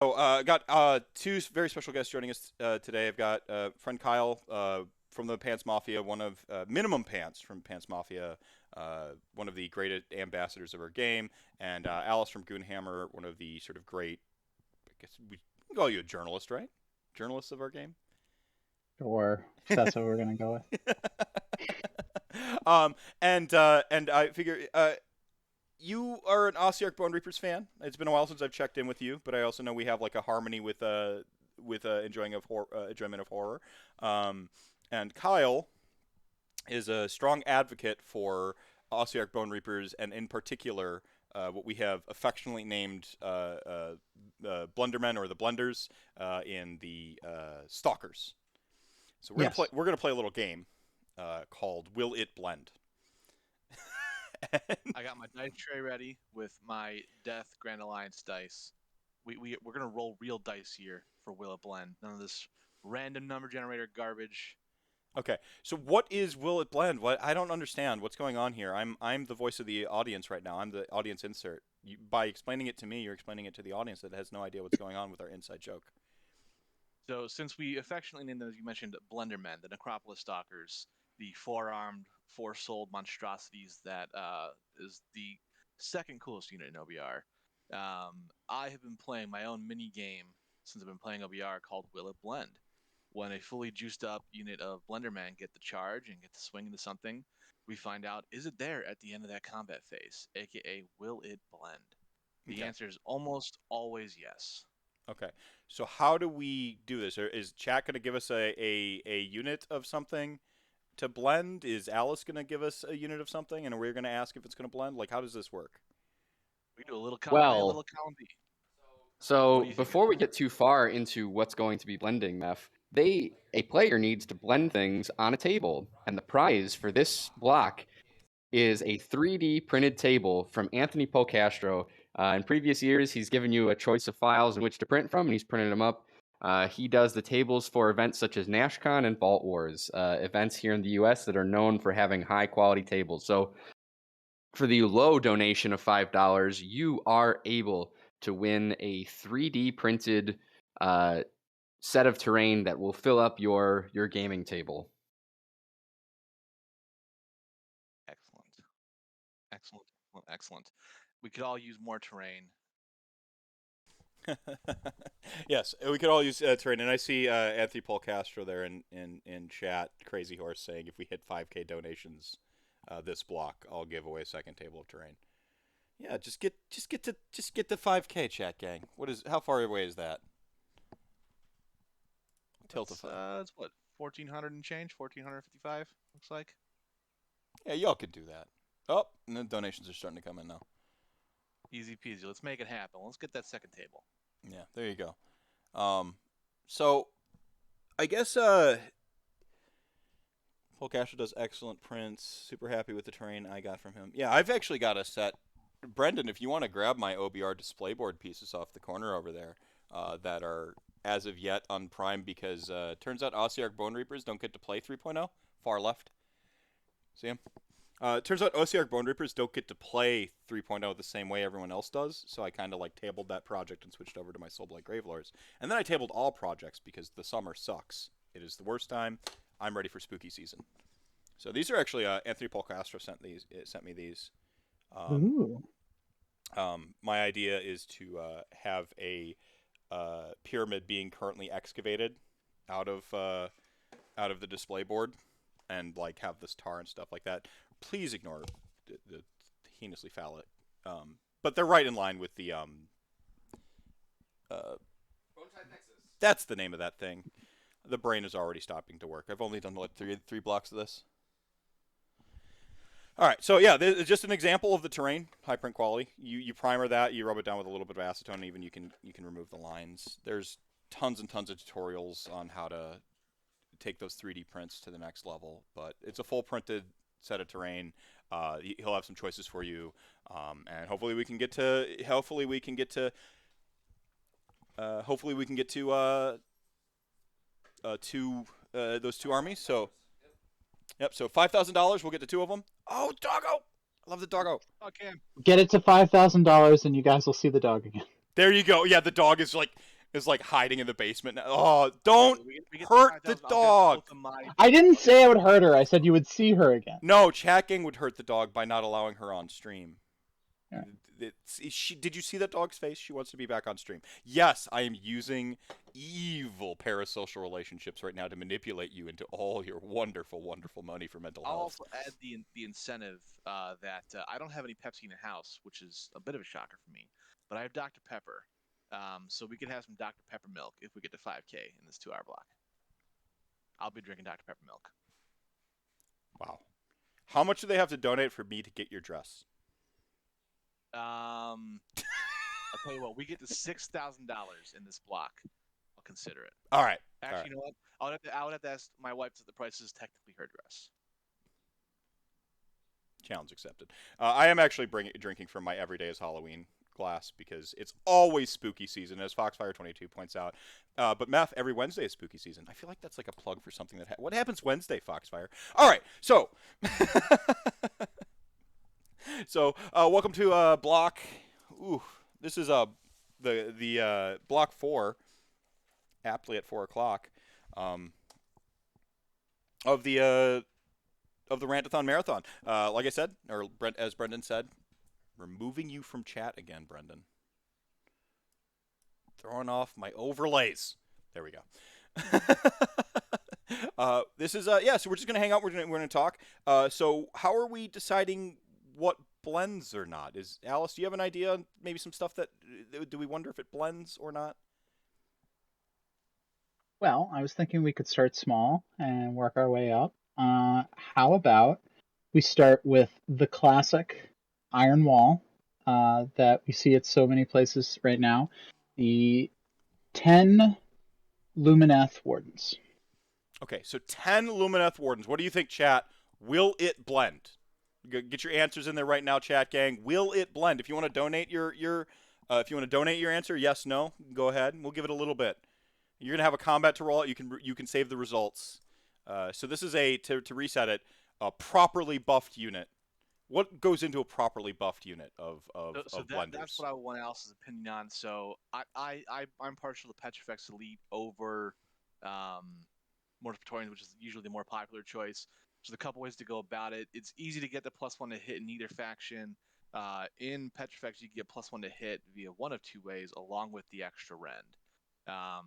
Oh, got two very special guests joining us today. I've got friend Kyle from the Pants Mafia, one of Minimum Pants from Pants Mafia, one of the great ambassadors of our game, and Alice from Goonhammer, one of the sort of great, I guess we can call you a journalist, right? Journalist of our game. Or if that's what we're gonna go with. And I figure you are an Ossiarch Bonereapers fan. It's been a while since I've checked in with you, but I also know we have like a harmony with enjoyment of horror. And Kyle is a strong advocate for Ossiarch Bonereapers, and in particular, what we have affectionately named Blundermen or the Blenders in the Stalkers. So Yes. we're gonna play a little game called Will It Blend? I got my dice tray ready with my Death Grand Alliance dice. We're gonna roll real dice here for Will It Blend. None of this random number generator garbage. Okay, so what is Will It Blend? What I don't understand. What's going on here? I'm the voice of the audience right now. I'm the audience insert. By explaining it to me, you're explaining it to the audience that has no idea what's going on with our inside joke. So since we affectionately named them, as you mentioned, Blendermen, the Necropolis Stalkers, the four-armed, four-souled monstrosities that is the second coolest unit in OBR. I have been playing my own mini game since I've been playing OBR called Will It Blend. When a fully juiced up unit of Blendermen get the charge and get to swing into something, we find out, is it there at the end of that combat phase, aka will it blend? The Okay. answer is almost always yes. Okay. So how do we do this? Is chat going to give us a unit of something to blend? Is Alice going to give us a unit of something, and we're going to ask if it's going to blend? Like, how does this work? We do a little column A, a little Well, column B. What so do you think? before we get too far into what's going to be blending, Meph, a player needs to blend things on a table, and the prize for this block is a 3D printed table from Anthony Polcastro. In previous years, he's given you a choice of files in which to print from, and he's printed them up. He does the tables for events such as NashCon and Vault Wars, events here in the U.S. that are known for having high quality tables. So for the low donation of $5, you are able to win a 3D printed set of terrain that will fill up your gaming table. Excellent. Excellent. Excellent. We could all use more terrain. Yes, we could all use terrain, and I see Anthony Paul Castro there in chat, Crazy Horse, saying if we hit 5K donations this block, I'll give away a second table of terrain. Yeah, just get to 5K, chat gang. How far away is that? It's what, 1,400 and change? 1,455, looks like. Yeah, y'all could do that. Oh, and the donations are starting to come in now. Easy peasy. Let's make it happen. Let's get that second table. Yeah, there you go. So I guess Polcastra does excellent prints. Super happy with the terrain I got from him. Yeah, I've actually got a set. Brendan, if you want to grab my OBR display board pieces off the corner over there, that are as of yet unprimed because turns out Ossiarch Bonereapers don't get to play 3.0. Far left. See him? Turns out Ossiarch Bonereapers don't get to play 3.0 the same way everyone else does, so I kind of like tabled that project and switched over to my Soulblight Gravelords. And then I tabled all projects because the summer sucks. It is the worst time. I'm ready for spooky season. So these are actually Anthony Paul Castro sent me these. Ooh. My idea is to have a pyramid being currently excavated out of the display board, and like have this tar and stuff like that. Please ignore the heinously phallic, but they're right in line with the Bone-tithe Nexus. that's the name of that thing. The brain is already stopping to work. I've only done what three blocks of this. All right, so yeah, this is just an example of the terrain, high print quality. You primer that, you rub it down with a little bit of acetone, and even you can remove the lines. There's tons and tons of tutorials on how to take those 3D prints to the next level, but it's a full printed set of terrain. He'll have some choices for you, and hopefully we can get to those two armies. So yep. So $5,000, we'll get to two of them. Oh, doggo! I love the doggo. Okay. Get it to $5,000 and you guys will see the dog again. There you go. Yeah, the dog is like hiding in the basement now. Oh, don't We get hurt the 5,000, I'll get dog. both of my- I didn't say I would hurt her. I said you would see her again. No, Chat Gang would hurt the dog by not allowing her on stream. Yeah. Did you see that dog's face? She wants to be back on stream. Yes, I am using evil parasocial relationships right now to manipulate you into all your wonderful, wonderful money for mental I'll health. also add the incentive that I don't have any Pepsi in the house, which is a bit of a shocker for me. But I have Dr. Pepper, so we could have some Dr. Pepper milk if we get to 5K in this 2-hour block. I'll be drinking Dr. Pepper milk. Wow. How much do they have to donate for me to get your dress? I'll tell you what, we get to $6,000 in this block. I'll consider it. All right. Actually, all right. you know what? I would have to ask my wife if the price is technically her dress. Challenge accepted. I am actually drinking from my Everyday is Halloween glass because it's always spooky season, as Foxfire22 points out. But Meph, every Wednesday is spooky season. I feel like that's like a plug for something that what happens Wednesday, Foxfire? All right, so welcome to block. Ooh, this is the block 4, aptly at 4 o'clock, of the Rantathon Marathon. Like I said, or as Brendan said, removing you from chat again, Brendan. Throwing off my overlays. There we go. This is so we're just gonna hang out. We're gonna talk. So how are we deciding what blends or not? Is Alice? Do you have an idea? Maybe some stuff that do we wonder if it blends or not? Well, I was thinking we could start small and work our way up. How about we start with the classic iron wall that we see at so many places right now, the 10 Lumineth Wardens. Okay, so 10 Lumineth Wardens. What do you think, chat? Will it blend? Get your answers in there right now, chat gang. Will it blend? If you want to donate your answer, yes, no, go ahead. We'll give it a little bit. You're gonna have a combat to roll out. You can save the results. So this is to reset it, a properly buffed unit. What goes into a properly buffed unit of blenders? That's what I want Alice's opinion on. So I'm partial to Petrifex Elite over Mortis Praetorians, which is usually the more popular choice. There's a couple ways to go about it. It's easy to get the +1 to hit in either faction. In Petrifex, you can get +1 to hit via one of two ways, along with the extra rend.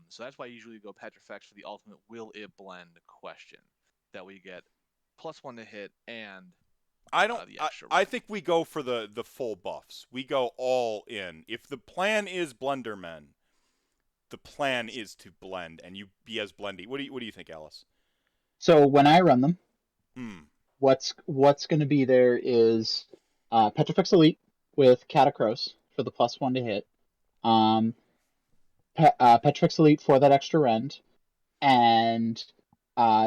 So that's why I usually go Petrifex for the ultimate will it blend question. That we get +1 to hit and I think we go for the full buffs. We go all in. If the plan is Blendermen, the plan is to blend and you be as blendy. What do you think, Alice? So when I run them, what's going to be there is Petrifex Elite with Katakros for the +1 to hit. Petrifex Elite for that extra rend, and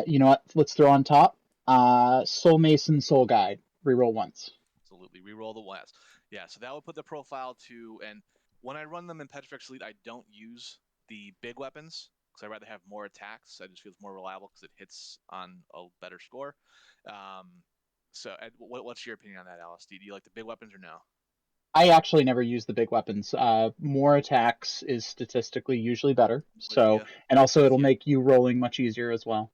you know what? Let's throw on top Soul Mason, Soul Guide. Reroll once. Absolutely, reroll the once. Yeah, so that would put the profile to. And when I run them in Petrifex Elite, I don't use the big weapons because I'd rather have more attacks. I just feel it's more reliable because it hits on a better score. So, what's your opinion on that, Alice? Do you like the big weapons or no? I actually never use the big weapons. More attacks is statistically usually better. So, and also it'll make you rolling much easier as well.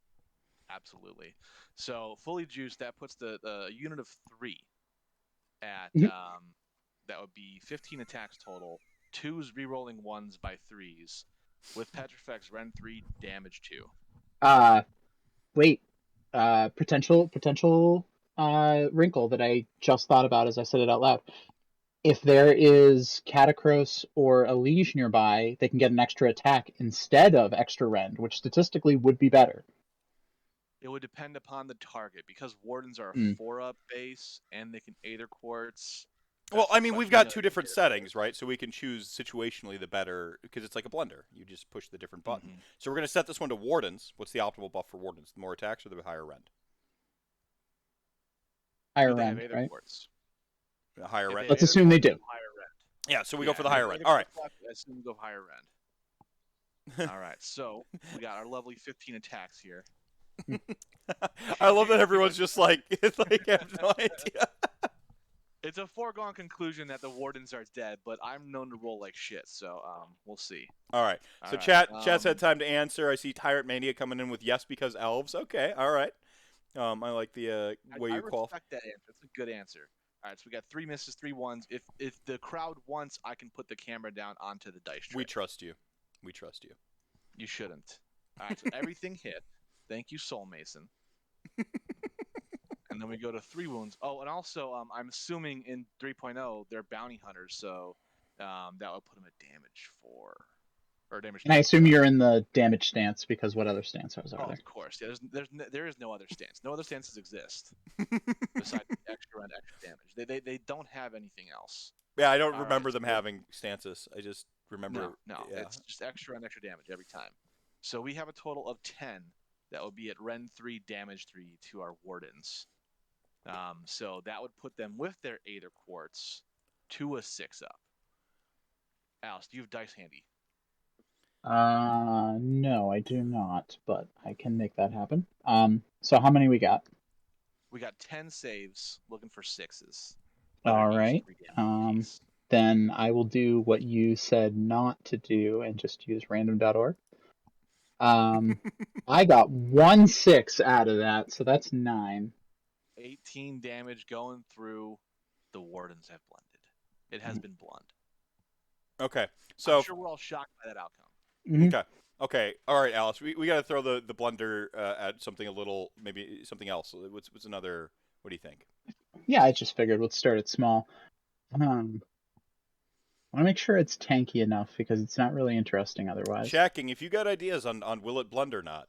Absolutely. So fully juiced, that puts the unit of 3 at that would be 15 attacks total. 2s rerolling 1s by 3s with Petrifex Rend 3 damage 2. Wait. Potential wrinkle that I just thought about as I said it out loud. If there is Katakros or a Liege nearby, they can get an extra attack instead of extra rend, which statistically would be better. It would depend upon the target because Wardens are a 4-up base and they can Aether Quartz. Well, I mean, we've got 2 different settings, right? So we can choose situationally the better because it's like a blender. You just push the different button. So we're going to set this one to Wardens. What's the optimal buff for Wardens? The more attacks or the higher rend? Higher rend, right? Quartz? Higher rend. Let's assume they do. Higher rend. Yeah, so we go for the higher rend. All right. I assume we go higher rend. All right, so we got our lovely 15 attacks here. I love that everyone's just like, it's like I have no idea. It's a foregone conclusion that the wardens are dead, but I'm known to roll like shit, so we'll see. All right. So All right, chat's had time to answer. I see Tyrant Mania coming in with yes because elves. Okay. All right. I like the way I you qualify. respect that answer. It's a good answer. All right, so we got 3 misses, 3 ones. If the crowd wants, I can put the camera down onto the dice tray. We trust you. We trust you. You shouldn't. All right, so everything hit. Thank you, Soul Mason. And then we go to 3 wounds. Oh, and also, I'm assuming in 3.0 they're bounty hunters, so that would put them at damage 4 or damage. And I assume you're in the damage stance because what other stance was over Oh, there? of course. Yeah, there is no other stance. No other stances exist besides extra and extra damage. They don't have anything else. Yeah, I don't All remember right, them so- having stances. I just remember. No, Yeah. it's just extra and extra damage every time. So we have a total of 10 that would be at Ren 3, damage 3 to our wardens. So that would put them with their Aether Quartz to a 6 up. Alice, do you have dice handy? No, I do not, but I can make that happen. So how many we got? We got 10 saves looking for 6s. All Each right. 3 damage apiece. Then I will do what you said not to do and just use random.org. I got 1 6 out of that, so that's 9. 18 damage going through. The wardens have blended. It has been blunt. Okay. So. I'm sure we're all shocked by that outcome. Mhm. Okay. Okay. All right, Alice. We got to throw the blunder at something a little, maybe something else. What's another? What do you think? Yeah, I just figured we'll start it small. I want to make sure it's tanky enough because it's not really interesting otherwise. Checking. If you got ideas on will it blend or not?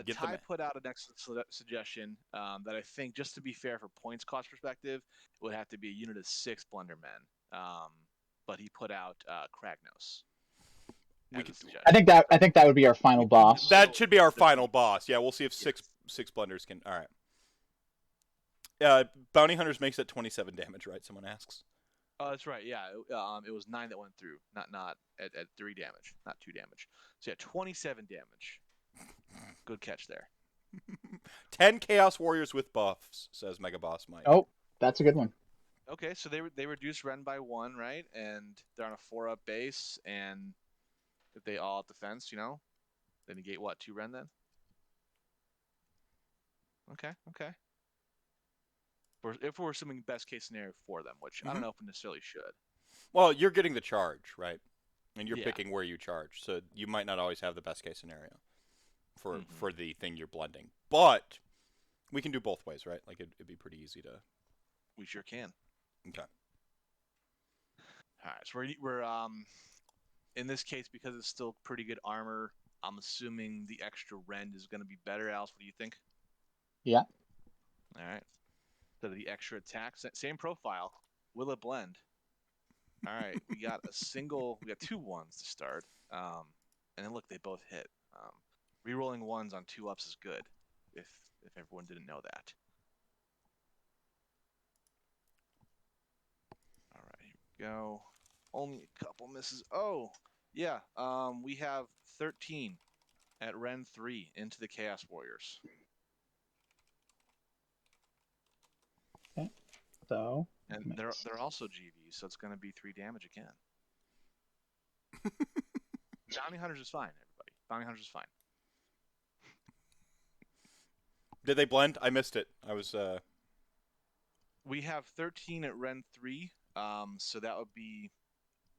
Get Ty them. put out an excellent suggestion that I think, just to be fair for points cost perspective, it would have to be a unit of 6 Blendermen. But he put out Kragnos. We could. I think that would be our final boss. That should be our final boss. Yeah, we'll see if six blenders can. All right. Bounty Hunters makes it 27 damage, right? Someone asks. Oh, that's right. Yeah, it was 9 that went through, not at 3 damage, not 2 damage. So yeah, 27 damage. Good catch there. 10 Chaos Warriors with buffs, says Mega Boss Mike. Oh, that's a good one. Okay, so they reduce Ren by 1, right? And they're on a 4-up base, and if they all out defense, they negate what, 2 Ren then? Okay. If we're assuming best case scenario for them, which I don't know if we necessarily should. Well, you're getting the charge, right? And you're Yeah. picking where you charge, so you might not always have the best case scenario for the thing you're blending. But we can do both ways, right? Like it'd be pretty easy to. We sure can. Okay. All right, so we're in this case, because it's still pretty good armor, I'm assuming the extra rend is going to be better. Alice, what do you think? Yeah. All right. So the extra attack, same profile. Will it blend? All right, we got 2 ones to start. And then look, they both hit. Rerolling 1s on 2-ups is good, if everyone didn't know that. All right, here we go. Only a couple misses. Oh, yeah. We have 13 at Ren 3 into the Chaos Warriors. Okay. So. And they're also GVs, so it's going to be 3 damage again. Bounty Hunters is fine, everybody. Bounty Hunters is fine. Did they blend? I missed it. I was. We have 13 at Ren 3, so that would be.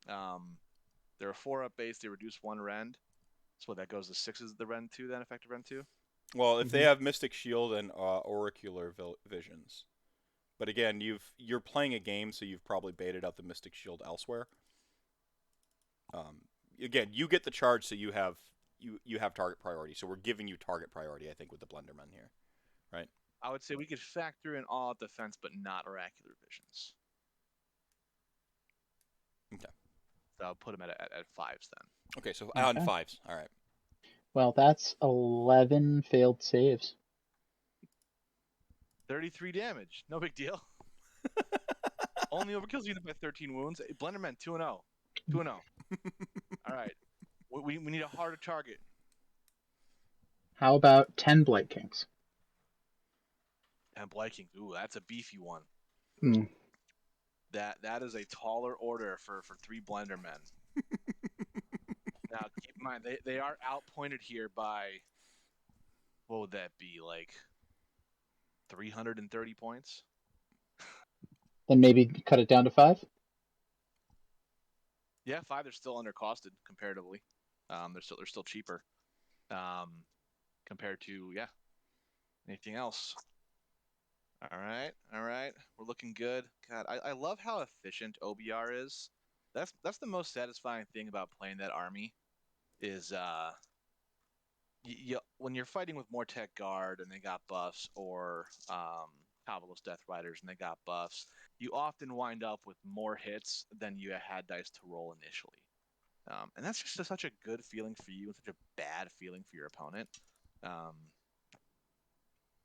They're a 4-up base. They reduce 1 rend. So that goes to 6 is the Ren 2 then, effective Ren 2? Well, if they have Mystic Shield and Auricular Visions. But again, you're playing a game, so you've probably baited out the Mystic Shield elsewhere. Again, you get the charge, so you have target priority. So we're giving you target priority, I think, with the Blenderman here, right? I would say we could factor in all defense, but not Oracular Visions. Okay. So I'll put him at 5s then. Okay, so on 5s. All right. Well, that's 11 failed saves. 33 damage. No big deal. Only overkills unit by 13 wounds. Blenderman 2-0. 2-0. All right. We need a harder target. How about 10 Blight Kings? And Blight Kings. Ooh, that's a beefy one. That is a taller order for 3 Blendermen. Now, keep in mind, they are outpointed here by, what would that be, like 330 points? Then maybe cut it down to 5? Yeah, 5. They're still undercosted comparatively. They're still cheaper compared to anything else. All right. We're looking good. God, I love how efficient OBR is. That's the most satisfying thing about playing that army is when you're fighting with Mortek Guard and they got buffs, or Katakros Death Riders and they got buffs, you often wind up with more hits than you had dice to roll initially. And that's just such a good feeling for you and such a bad feeling for your opponent.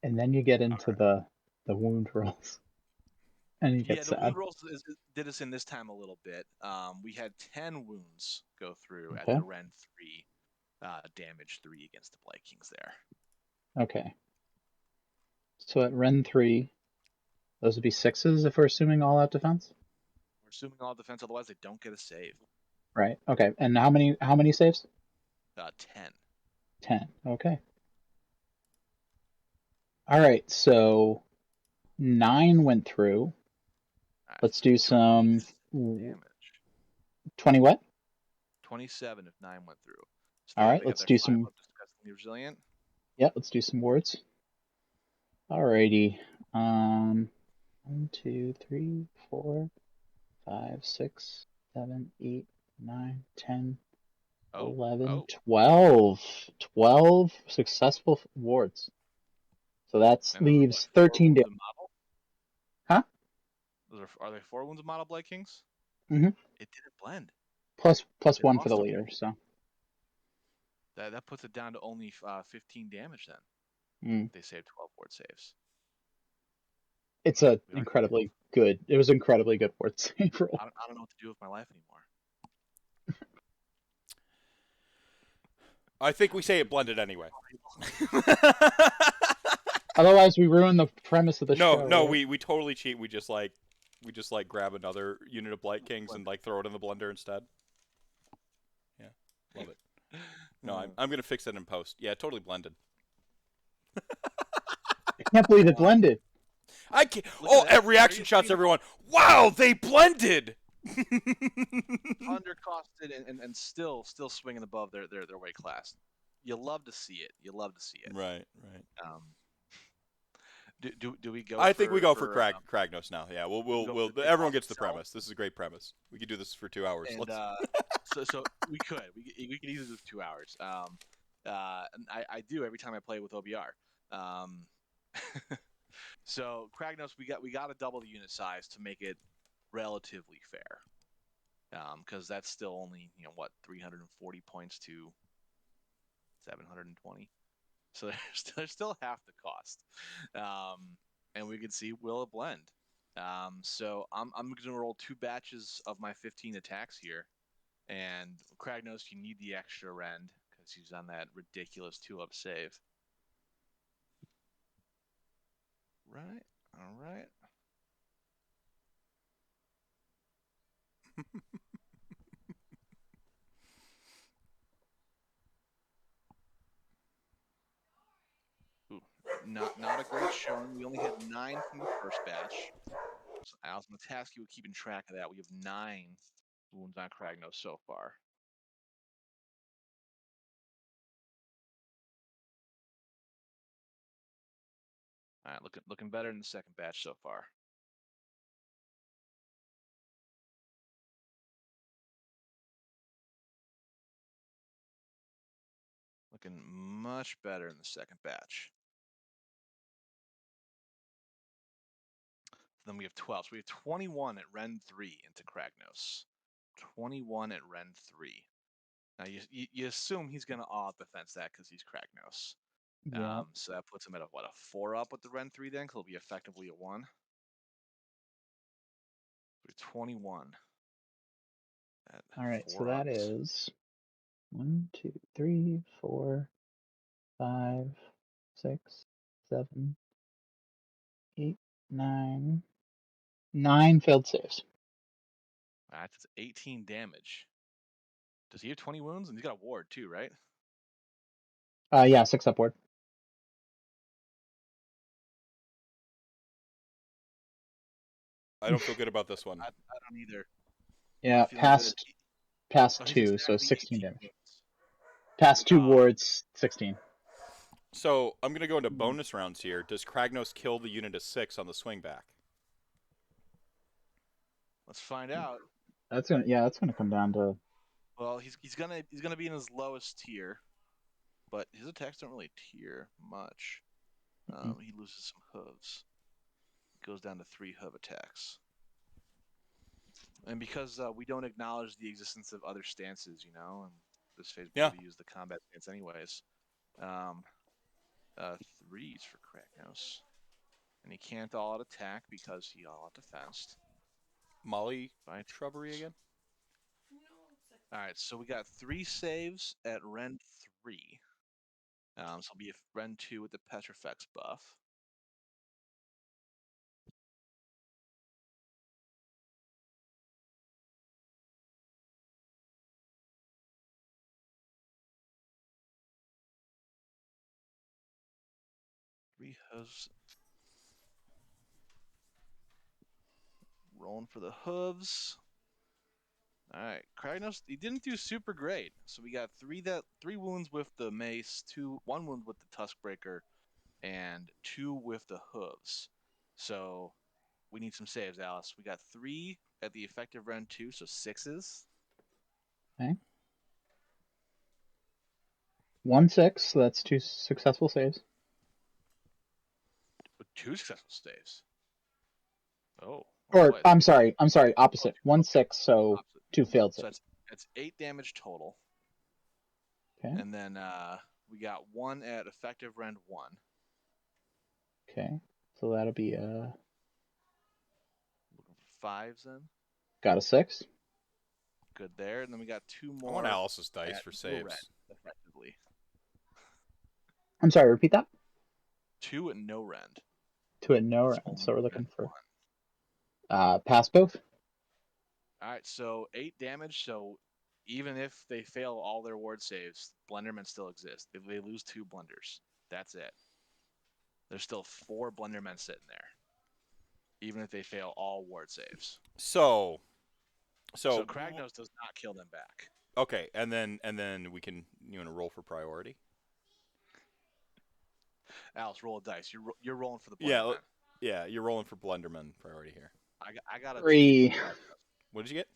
And then you get into the wound rolls. And you get The sad. wound rolls did us in this time a little bit. We had 10 wounds go through at the Ren 3, damage 3 against the Blight Kings there. Okay. So at Ren 3, those would be 6s if we're assuming all-out defense? We're assuming all defense, otherwise they don't get a save. Right. Okay. And how many saves? 10. 10. Okay. All right. So 9 went through. Let's do some damage. 20 what? 27 if 9 went through. So all right. Let's do some. Disgustingly resilient. Yeah. Let's do some words. Alrighty. 1, 2, 3, 4, 5, 6, 7, 8, 9, 10, 11, 12. 12 successful wards. So that leaves 13 damage. Huh? Are they 4 wounds of model Blight Kings? Mm-hmm. It didn't blend. Plus 1 for the leader, so. That puts it down to only 15 damage then. They saved 12 ward saves. It's it was incredibly good ward save roll. I don't know what to do with my life anymore. I think we say it blended anyway. Otherwise, we ruin the premise of the show. No, right? we totally cheat. We just grab another unit of Blight Kings and throw it in the blender instead. Yeah, love it. No, I'm gonna fix that in post. Yeah, totally blended. I can't believe it blended. I can't. At reaction shots, everyone. Wow, they blended. Undercosted and still swinging above their weight class. You love to see it. Right. Do we go? I think we go for Kragnos now. Yeah, we'll everyone gets the premise. This is a great premise. We could do this for 2 hours. And, so we could easily do 2 hours. And I do every time I play with OBR. So Kragnos, we got to double the unit size to make it relatively fair. Because that's still only 340 points to 720. So there's still half the cost. And we can see will it blend. So I'm going to roll 2 batches of my 15 attacks here. And Kragnos, you need the extra rend because he's on that ridiculous 2-up save. Right. All right. Ooh, not a great showing. We only had 9 from the first batch. So I was going to task you with keeping track of that. We have 9 wounds on Kragnos so far. All right, looking better in the second batch so far. Looking much better in the second batch. Then we have 12. So we have 21 at Ren 3 into Kragnos. 21 at Ren 3. Now you assume he's going to off-defense that because he's Kragnos. Yeah. So that puts him at a 4-up with the Ren 3 then, because he'll be effectively a 1. We're 21. All right, so that is 1, 2, 3, 4, 5, 6, 7, 8, 9. 9 failed saves. That's 18 damage. Does he have 20 wounds? And he's got a ward too, right? Yeah, 6 upward. I don't feel good about this one. I don't either. Yeah, I'm feeling good. past Oh, he's 2, so exactly 16 18 damage. wounds. Past 2 wards, 16. So I'm going to go into bonus rounds here. Does Kragnos kill the unit of 6 on the swing back? Let's find out. That's gonna come down to. Well, he's gonna be in his lowest tier, but his attacks don't really tier much. He loses some hooves. Goes down to 3 hoof attacks. And because we don't acknowledge the existence of other stances, you know, and this phase we use the combat stance anyways. 3s for Kragnos. And he can't all-out attack because he all-out defensed. Molly shrubbery again? Alright, so we got 3 saves at Rend 3. So it'll be a Rend 2 with the Petrifex buff. Three hooves. Rolling for the hooves. Alright, Kragnos, he didn't do super great. So we got 3 wounds with the mace, 1 wound with the Tuskbreaker, and 2 with the hooves. So we need some saves, Alice. We got 3 at the effective Rend 2, so 6s. Okay. 1 6, so that's 2 successful saves. With 2 successful saves. Oh. Or boy. I'm sorry, opposite. 1 6, so opposite. 2 failed saves. So that's 8 damage total. Okay. And then we got 1 at effective Rend 1. Okay. So that'll be looking for 5s then. Got a 6. Good there. And then we got 2 more. I want Alice's dice for saves. Rend, effectively. I'm sorry, repeat that? 2 at no Rend. 2 at no Rend. So we're looking for pass both. Alright, so 8 damage, so even if they fail all their ward saves, Blendermen still exist. If they lose 2 blunders, that's it. There's still 4 Blendermen sitting there. Even if they fail all ward saves. So Kragnos does not kill them back. Okay, and then we can roll for priority. Alice, roll a dice. You're rolling for the Blenderman. Yeah, you're rolling for Blenderman priority here. I got a 3. 2. What did you get?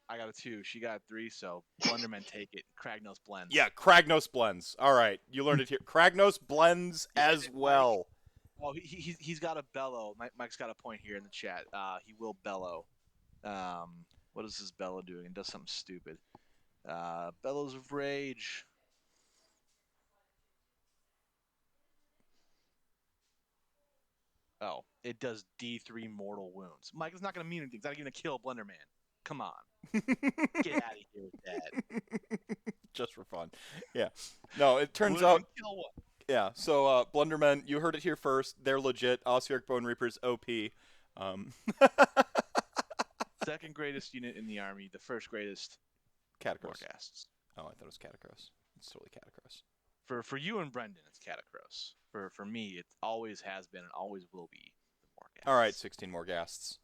I got a 2. She got a 3. So Blenderman take it. Kragnos blends. Yeah, Kragnos blends. All right, you learned it here. Kragnos blends as well. Oh, he's got a bellow. Mike's got a point here in the chat. He will bellow. What is his bellow doing? It does something stupid. Bellows of Rage. Oh, it does D3 mortal wounds. Mike, it's not going to mean anything. It's not going to kill Blenderman. Come on. Get out of here with that. Just for fun. Yeah. No, it turns out... Kill one. Yeah, so Blundermen, you heard it here first. They're legit. Ossiarch Bonereapers, OP. Second greatest unit in the army. The first greatest... Katakros. Warcasts. Oh, I thought it was Katakros. It's totally Katakros. For you and Brendan, it's Katakros. For me, it always has been and always will be the Warcasts. All right, 16 more ghasts.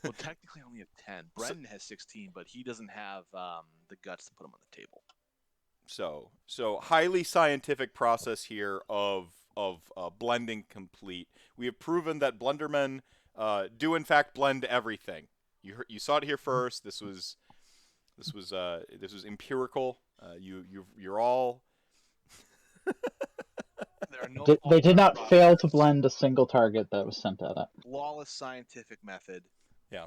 Well, technically I only have 10. Brendan has 16, but he doesn't have the guts to put them on the table. So highly scientific process here of blending complete. We have proven that Blundermen do in fact blend everything. You saw it here first. This was empirical. You're all. They did not fail to blend a single target that was sent at it. Flawless scientific method. Yeah.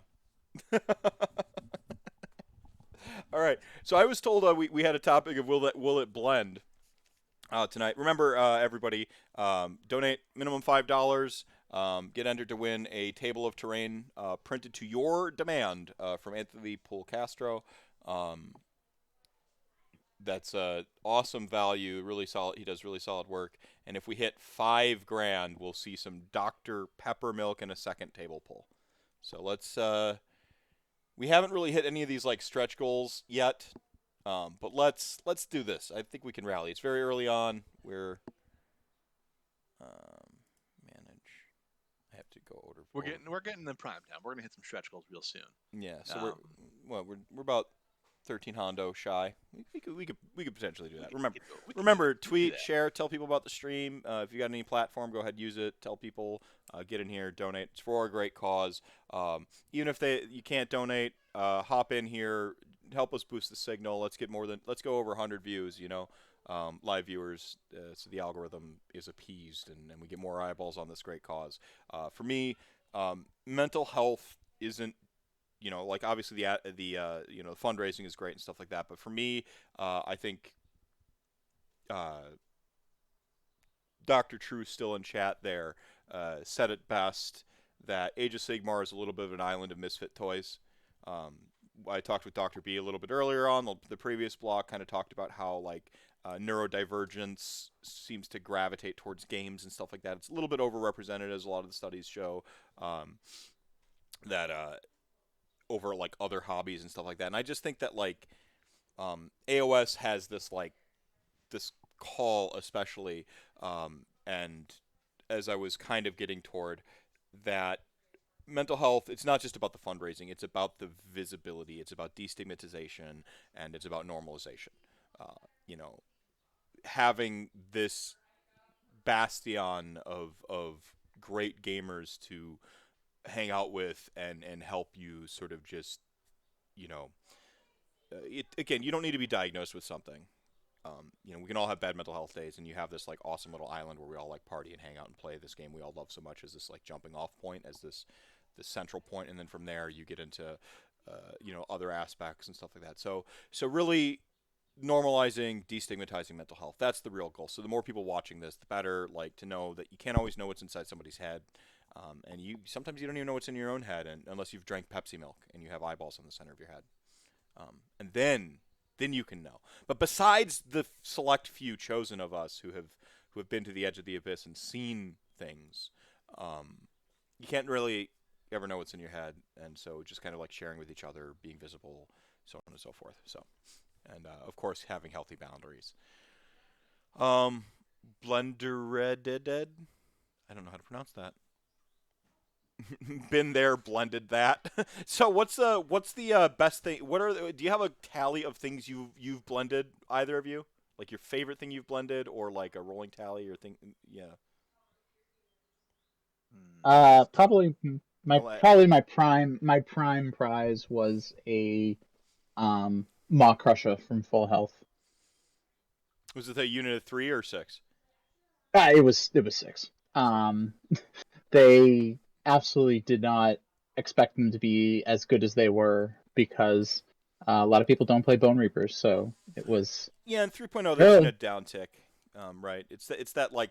All right. So I was told we had a topic of will it blend tonight. Remember, everybody, donate minimum $5. Get entered to win a table of terrain printed to your demand from Anthony Pool Castro. that's awesome value, really solid. He does really solid work. And if we hit $5,000, we'll see some Dr. Peppermilk and a second table pull. So let's. We haven't really hit any of these like stretch goals yet, but let's do this. I think we can rally. It's very early on. We're manage. I have to go order. We're getting the prime time. We're gonna hit some stretch goals real soon. Yeah. So we're about 13 hondo shy. We could potentially do that. Remember, tweet, share, tell people about the stream. If you got any platform, go ahead, use it. Tell people, get in here, donate. It's for a great cause. Even if you can't donate, hop in here, help us boost the signal. Let's go over 100 views. Live viewers, so the algorithm is appeased and we get more eyeballs on this great cause. For me, mental health isn't. Like obviously the fundraising is great and stuff like that. But for me, I think Dr. True still in chat there said it best that Age of Sigmar is a little bit of an island of misfit toys. I talked with Dr. B a little bit earlier on the previous blog, kind of talked about how like neurodivergence seems to gravitate towards games and stuff like that. It's a little bit overrepresented, as a lot of the studies show. That over like other hobbies and stuff like that. And I just think that like AOS has this call especially, and as I was kind of getting toward that mental health, it's not just about the fundraising, it's about the visibility, it's about destigmatization, and it's about normalization. Having this bastion of great gamers to hang out with and help you sort of just again, you don't need to be diagnosed with something. We can all have bad mental health days, and you have this like awesome little island where we all like party and hang out and play this game we all love so much as this like jumping off point, as this central point, and then from there you get into other aspects and stuff like that. So really normalizing, destigmatizing mental health. That's the real goal. So the more people watching this, the better. Like to know that you can't always know what's inside somebody's head. And sometimes you don't even know what's in your own head, unless you've drank Pepsi milk and you have eyeballs in the center of your head. And then you can know. But besides the select few chosen of us who have been to the edge of the abyss and seen things, you can't really ever know what's in your head. And so just kind of like sharing with each other, being visible, so on and so forth. So, and of course having healthy boundaries. Blendered. I don't know how to pronounce that. Been there, blended that. So what's the best thing? Do you have a tally of things you've blended, either of you? Like your favorite thing you've blended, or like a rolling tally or thing? Yeah. Probably my prime prize was a Maw Crusher from Full Health. Was it a unit of 3 or 6? It was 6. They absolutely did not expect them to be as good as they were, because a lot of people don't play Bonereapers, so it was. Yeah, in 3.0 there's been a downtick, right? It's that like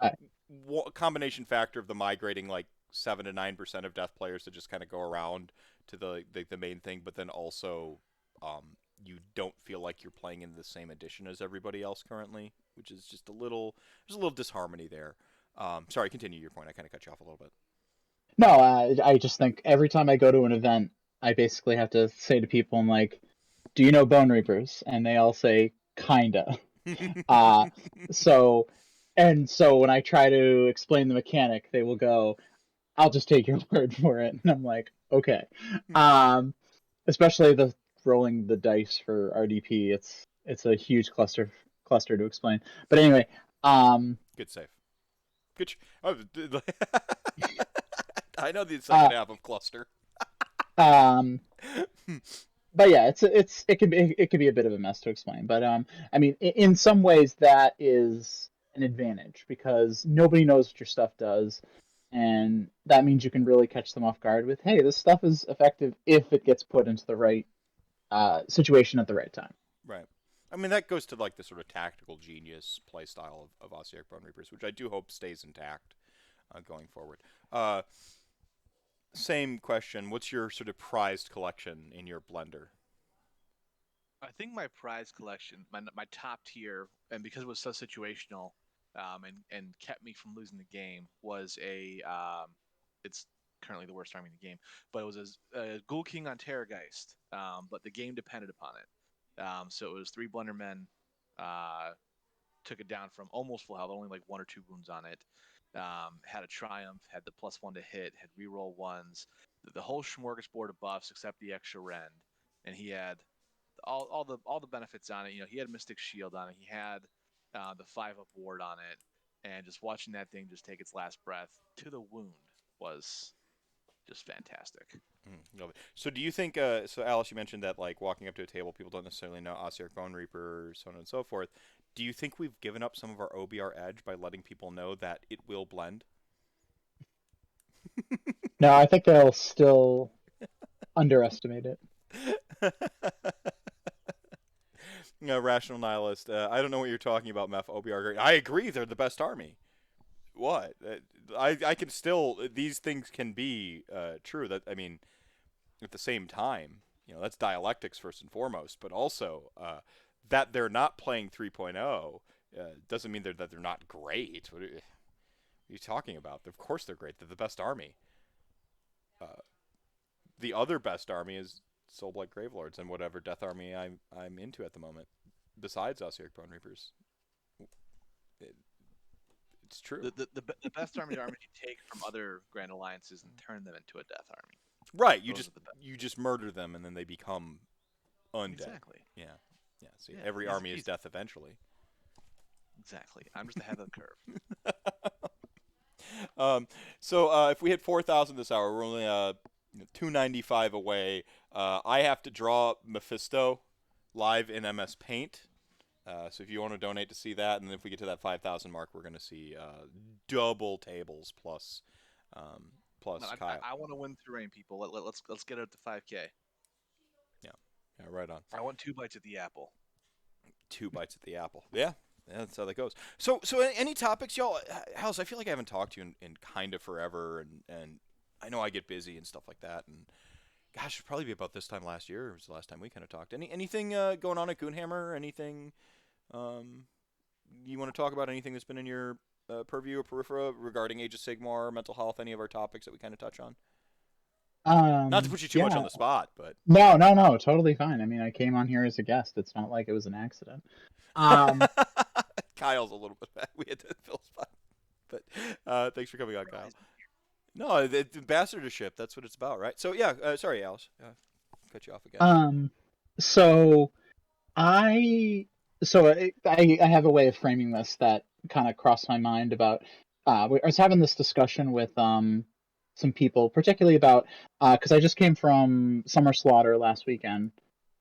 combination factor of the migrating like 7 to 9% of death players to just kind of go around to the main thing, but then also you don't feel like you're playing in the same edition as everybody else currently, which is just there's a little disharmony there. Sorry, continue your point. I kind of cut you off a little bit. No, I just think every time I go to an event, I basically have to say to people, I'm like, do you know Bonereapers? And they all say, kinda. So when I try to explain the mechanic, they will go, I'll just take your word for it. And I'm like, okay. Especially the rolling the dice for RDP, it's a huge cluster to explain. But anyway, good save. Good. I know the second half of cluster. But yeah, it can be a bit of a mess to explain. But I mean, in some ways that is an advantage, because nobody knows what your stuff does, and that means you can really catch them off guard with, hey, this stuff is effective if it gets put into the right situation at the right time. Right. I mean, that goes to like the sort of tactical genius play style of Ossiarch Bonereapers, which I do hope stays intact going forward. Same question. What's your sort of prized collection in your blender? I think my prize collection, my top tier, and because it was so situational, and kept me from losing the game, was it's currently the worst army in the game, but it was a Ghoul King on Terrorgeist, but the game depended upon it. So it was 3 Blundermen, uh, took it down from almost full health, only like 1 or 2 wounds on it. Had a triumph, had the +1 to hit, had reroll ones, the whole smorgasbord of buffs except the extra rend, and he had all the benefits on it. You know, he had Mystic Shield on it. He had the 5-up ward on it, and just watching that thing just take its last breath to the wound was just fantastic. Love it. So do you think? So Alice, you mentioned that like walking up to a table, people don't necessarily know Ossiarch Bonereaper, so on and so forth. Do you think we've given up some of our OBR edge by letting people know that it will blend? No, I think they'll still underestimate it. No, rational nihilist. I don't know what you're talking about, Meph. OBR. I agree. They're the best army. What? I can still. These things can be true. That I mean, at the same time, that's dialectics first and foremost, but also that they're not playing 3.0 doesn't mean that they're not great. What are you talking about? Of course they're great. They're the best army. The other best army is Soulblight Gravelords and whatever death army I'm into at the moment. Besides Ossiarch Bonereapers, it's true. The best army you take from other Grand Alliances and turn them into a death army. Right. You just murder them and then they become undead. Exactly. Yeah. See, every army is death eventually. Exactly. I'm just ahead of the curve. So if we hit 4,000 this hour, we're only 295 away. I have to draw Mephisto live in MS Paint. So if you want to donate to see that, and then if we get to that 5,000 mark, we're going to see double tables plus Kyle. I want to win terrain, people. Let's get it to 5K. Yeah, right on. I want 2 bites at the apple. 2 bites at the apple. Yeah, that's how that goes. So any topics, y'all? House, I feel like I haven't talked to you in kind of forever, and I know I get busy and stuff like that. And gosh, it'd probably be about this time last year. It was the last time we kind of talked. Anything going on at Goonhammer? Anything you want to talk about? Anything that's been in your purview or peripheral regarding Age of Sigmar, mental health, any of our topics that we kind of touch on? Not to put you too much on the spot, but no, totally fine. I mean, I came on here as a guest. It's not like it was an accident. Kyle's a little bit bad. We had to fill spot, but thanks for coming on, Kyle. No, the ambassadorship. That's what it's about, right? So yeah, sorry, Alice, cut you off again. So I have a way of framing this that kind of crossed my mind about. I was having this discussion with some people, particularly about because I just came from Summer Slaughter last weekend,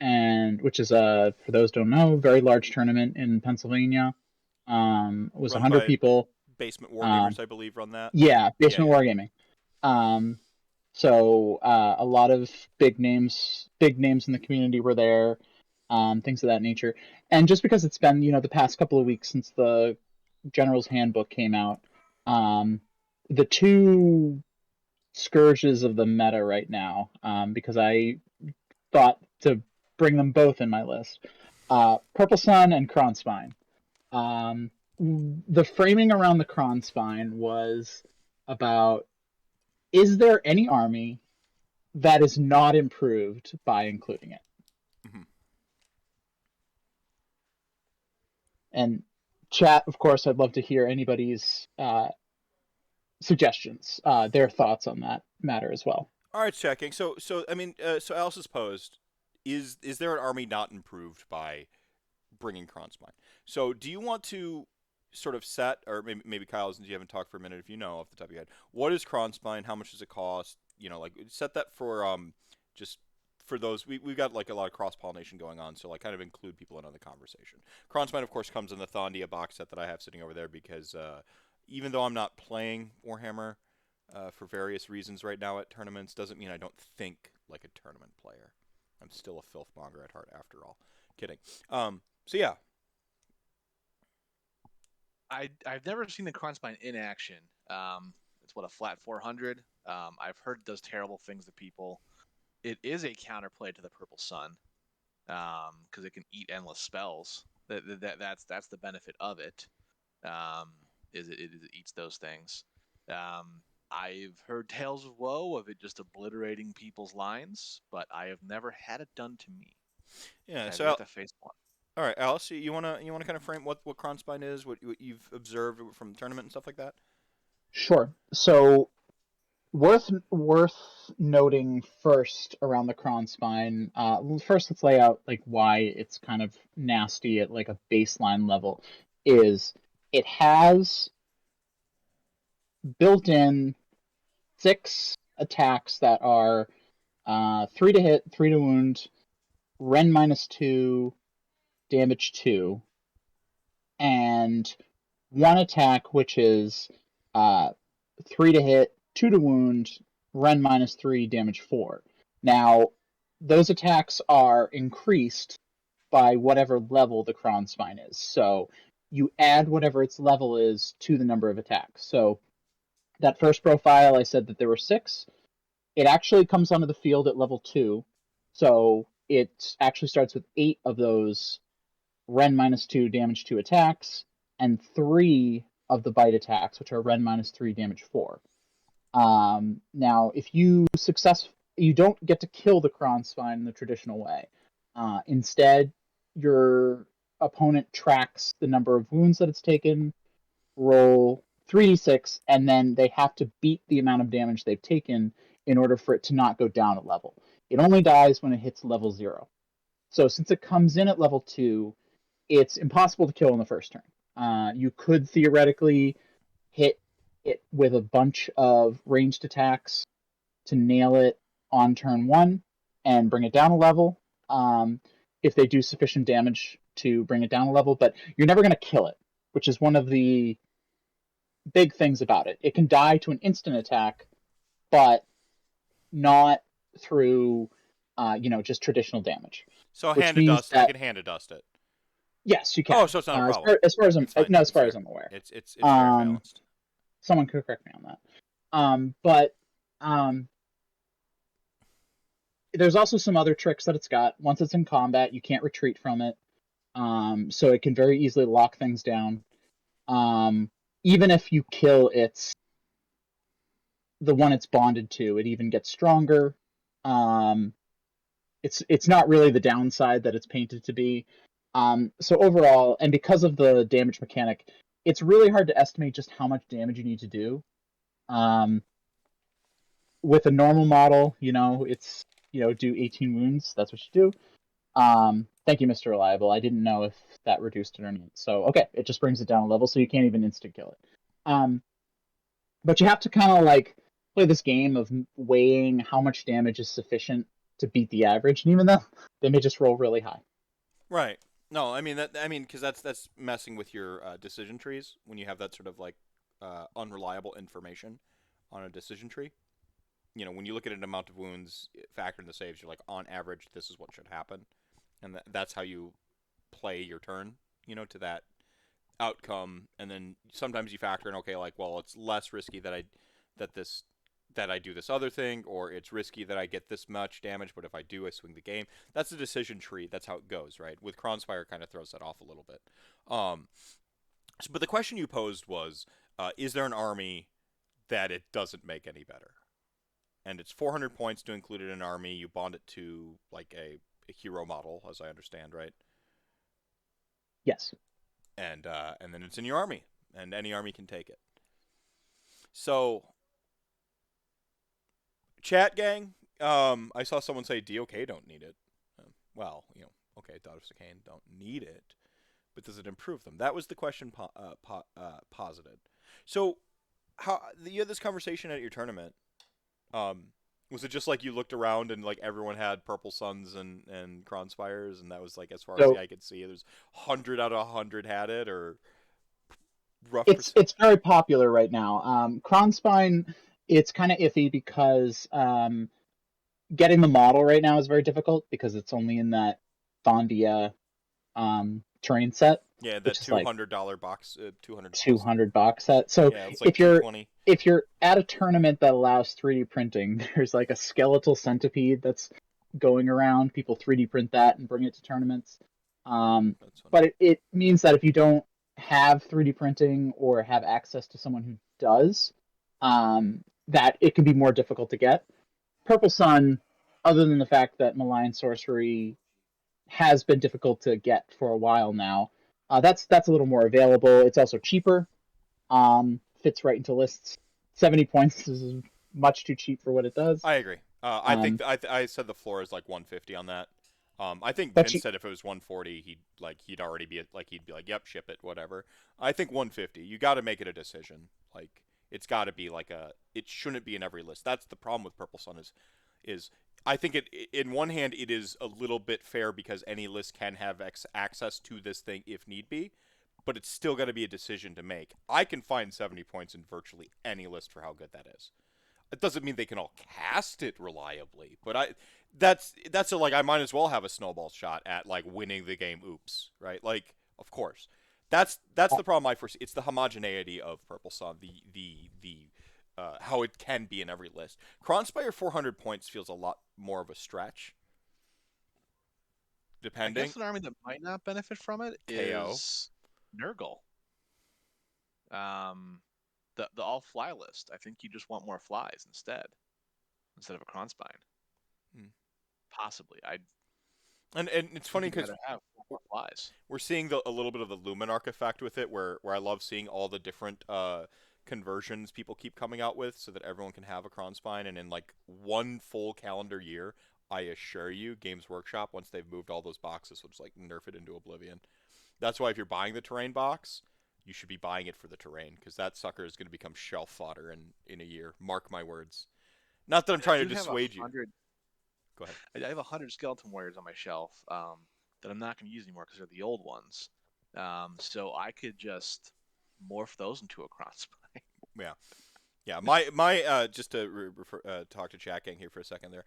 and which is for those who don't know, very large tournament in Pennsylvania. It was 100 people. Basement Wargamers, I believe, run that. Yeah, Basement Wargaming. So a lot of big names in the community were there, things of that nature. And just because it's been the past couple of weeks since the General's Handbook came out, the 2 scourges of the meta right now, because I thought to bring them both in my list, Purple Sun and Kronspine. The framing around the Kronspine was about, is there any army that is not improved by including it? Mm-hmm. And chat, of course, I'd love to hear anybody's suggestions, their thoughts on that matter as well. All right, checking. So I mean, so Alice has posed, is there an army not improved by bringing Kronspine? So do you want to sort of set, or maybe Kyle, since you haven't talked for a minute, if you know off the top of your head, what is Kronspine? How much does it cost? Like set that for just for those. We've got like a lot of cross pollination going on, so like kind of include people in on the conversation. Kronspine, of course, comes in the Thondia box set that I have sitting over there because even though I'm not playing Warhammer for various reasons right now at tournaments, doesn't mean I don't think like a tournament player. I'm still a filthmonger at heart, after all. Kidding. So yeah. I've never seen the Kronspine in action. It's a flat 400. I've heard it does terrible things to people. It is a counterplay to the Purple Sun. because it can eat endless spells. That's the benefit of it. Is it eats those things. I've heard tales of woe of it just obliterating people's lines, but I have never had it done to me. Yeah. I've So yet to face one. all right, Alice, you wanna kind of frame what Kronspine is, what you've observed from the tournament and stuff like that? Sure. So worth noting first around the Kronspine. First, let's lay out like why it's kind of nasty at like a baseline level. Is it has built in 6 attacks that are 3 to hit, 3 to wound, Ren -2, damage 2, and 1 attack which is 3 to hit, 2 to wound, Ren -3, damage 4. Now, those attacks are increased by whatever level the Kronspine is. So you add whatever its level is to the number of attacks. So that first profile, I said that there were 6. It actually comes onto the field at level 2. So it actually starts with 8 of those Ren -2, damage 2 attacks, and 3 of the bite attacks, which are Ren -3, damage 4. Now, if you you don't get to kill the Kronspine in the traditional way. Instead, your opponent tracks the number of wounds that it's taken, roll 3d6, and then they have to beat the amount of damage they've taken in order for it to not go down a level. It only dies when it hits level 0. So since it comes in at level 2, it's impossible to kill in the first turn. You could theoretically hit it with a bunch of ranged attacks to nail it on turn 1 and bring it down a level, if they do sufficient damage to bring it down a level, but you're never going to kill it, which is one of the big things about it. It can die to an instant attack, but not through just traditional damage. So Which hand to means dust, I that can hand to dust it. Yes, you can. Oh, so it's not a problem. As far as I'm It's fine. no, as It's far fair. as I'm aware, It's very balanced. someone could correct me on that. But there's also some other tricks that it's got. Once it's in combat, you can't retreat from it, so it can very easily lock things down. Even if you kill the one it's bonded to, it even gets stronger. It's not really the downside that it's painted to be. So overall, and because of the damage mechanic, it's really hard to estimate just how much damage you need to do. With a normal model, it's do 18 wounds. That's what you do. Thank you, Mr. Reliable. I didn't know if that reduced it or not. So okay, it just brings it down a level, so you can't even instant kill it. But you have to kind of like play this game of weighing how much damage is sufficient to beat the average, and even though they may just roll really high. Right. No, I mean because that's messing with your decision trees when you have that sort of like unreliable information on a decision tree. When you look at an amount of wounds, factor in the saves, you're like, on average, this is what should happen, and that's how you play your turn. To that outcome, and then sometimes you factor in, okay, like, well, it's less risky that I do this other thing, or it's risky that I get this much damage, but if I do, I swing the game. That's a decision tree. That's how it goes, right? With Kronspire, kind of throws that off a little bit. But the question you posed was, is there an army that it doesn't make any better? And it's 400 points to include it in an army. You bond it to like a hero model, as I understand, right? Yes. And then it's in your army, and any army can take it. So, Chat Gang, I saw someone say DOK don't need it. Okay, Daughters of Cain don't need it, but does it improve them? That was the question posited. So, how you had this conversation at your tournament? Was it just like you looked around and like everyone had Purple Suns and Kronspires, and that was like as far as the eye could see? There's 100 out of 100 had it, or rough. It's very popular right now. Kronspine, it's kind of iffy because getting the model right now is very difficult because it's only in that Thondia terrain set. Yeah, that $200 box, $200 box set. So yeah, it's like if you're at a tournament that allows 3D printing, there's like a skeletal centipede that's going around. People 3D print that and bring it to tournaments. That's funny. But it means that if you don't have 3D printing or have access to someone who does, that it can be more difficult to get. Purple Sun, other than the fact that malign sorcery has been difficult to get for a while now, that's a little more available. It's also cheaper. Fits right into lists. 70 points is much too cheap for what it does. I agree. I think I said the floor is like 150 on that. I think But Vince said if it was 140, he'd already be like, yep, ship it, whatever. I think 150. You got to make it a decision. Like it's got to be like it shouldn't be in every list. That's the problem with Purple Sun is I think in one hand it is a little bit fair because any list can have access to this thing if need be, but it's still got to be a decision to make. I can find 70 points in virtually any list for how good that is. It doesn't mean they can all cast it reliably, but that's like I might as well have a snowball shot at like winning the game. Oops, right? Like of course, that's the problem I foresee. It's the homogeneity of Purple Sun, the how it can be in every list. Kronspire 400 points feels a lot more of a stretch. Depending. I guess an army that might not benefit from it is Nurgle. The all fly list. I think you just want more flies instead of a Kronspine. Possibly. And it's funny because have more flies. We're seeing a little bit of the Luminarch effect with it, where I love seeing all the different conversions people keep coming out with, so that everyone can have a Kronspine. And in like one full calendar year, I assure you, Games Workshop, once they've moved all those boxes, will just like nerf it into oblivion. That's why if you're buying the terrain box, you should be buying it for the terrain, because that sucker is going to become shelf fodder in a year. Mark my words. Not that I'm trying to dissuade you. Go ahead. I have 100 Skeleton Warriors on my shelf that I'm not going to use anymore because they're the old ones. So I could just morph those into a Kronspine. Yeah. My just to talk to Chat Gang here for a second there.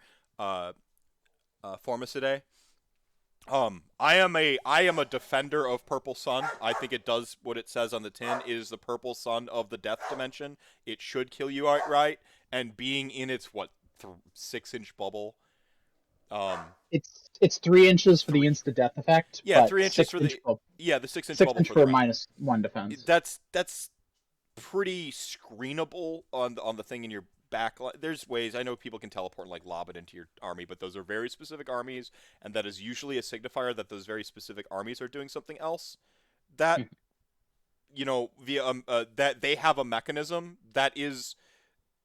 Formicidae. I am a defender of Purple Sun. I think it does what it says on the tin. It is the Purple Sun of the Death Dimension. It should kill you outright. And being in its 6-inch bubble. It's 3 inches for the insta death effect. Yeah, but 3 inches for the 6-inch bubble for -1 defense. That's pretty screenable on the thing in your back. There's ways. I know people can teleport and like lob it into your army, but those are very specific armies, and that is usually a signifier that those very specific armies are doing something else. That via that they have a mechanism that is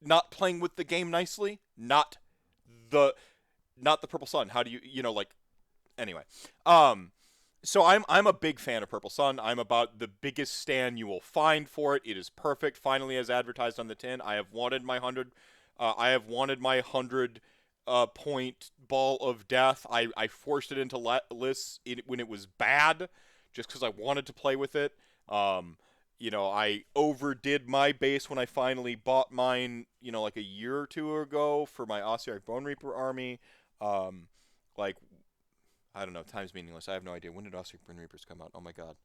not playing with the game nicely, not the Purple Sun. How do you anyway. So I'm a big fan of Purple Sun. I'm about the biggest stan you will find for it. It is perfect. Finally, as advertised on the tin, I have wanted my 100. I have wanted my 100 point ball of death. I forced it into lists when it was bad, just because I wanted to play with it. I overdid my base when I finally bought mine. Like a year or two ago for my Ossiarch Bonereaper army. I don't know. Time's meaningless. I have no idea. When did Ossiarch Bonereapers come out? Oh my god.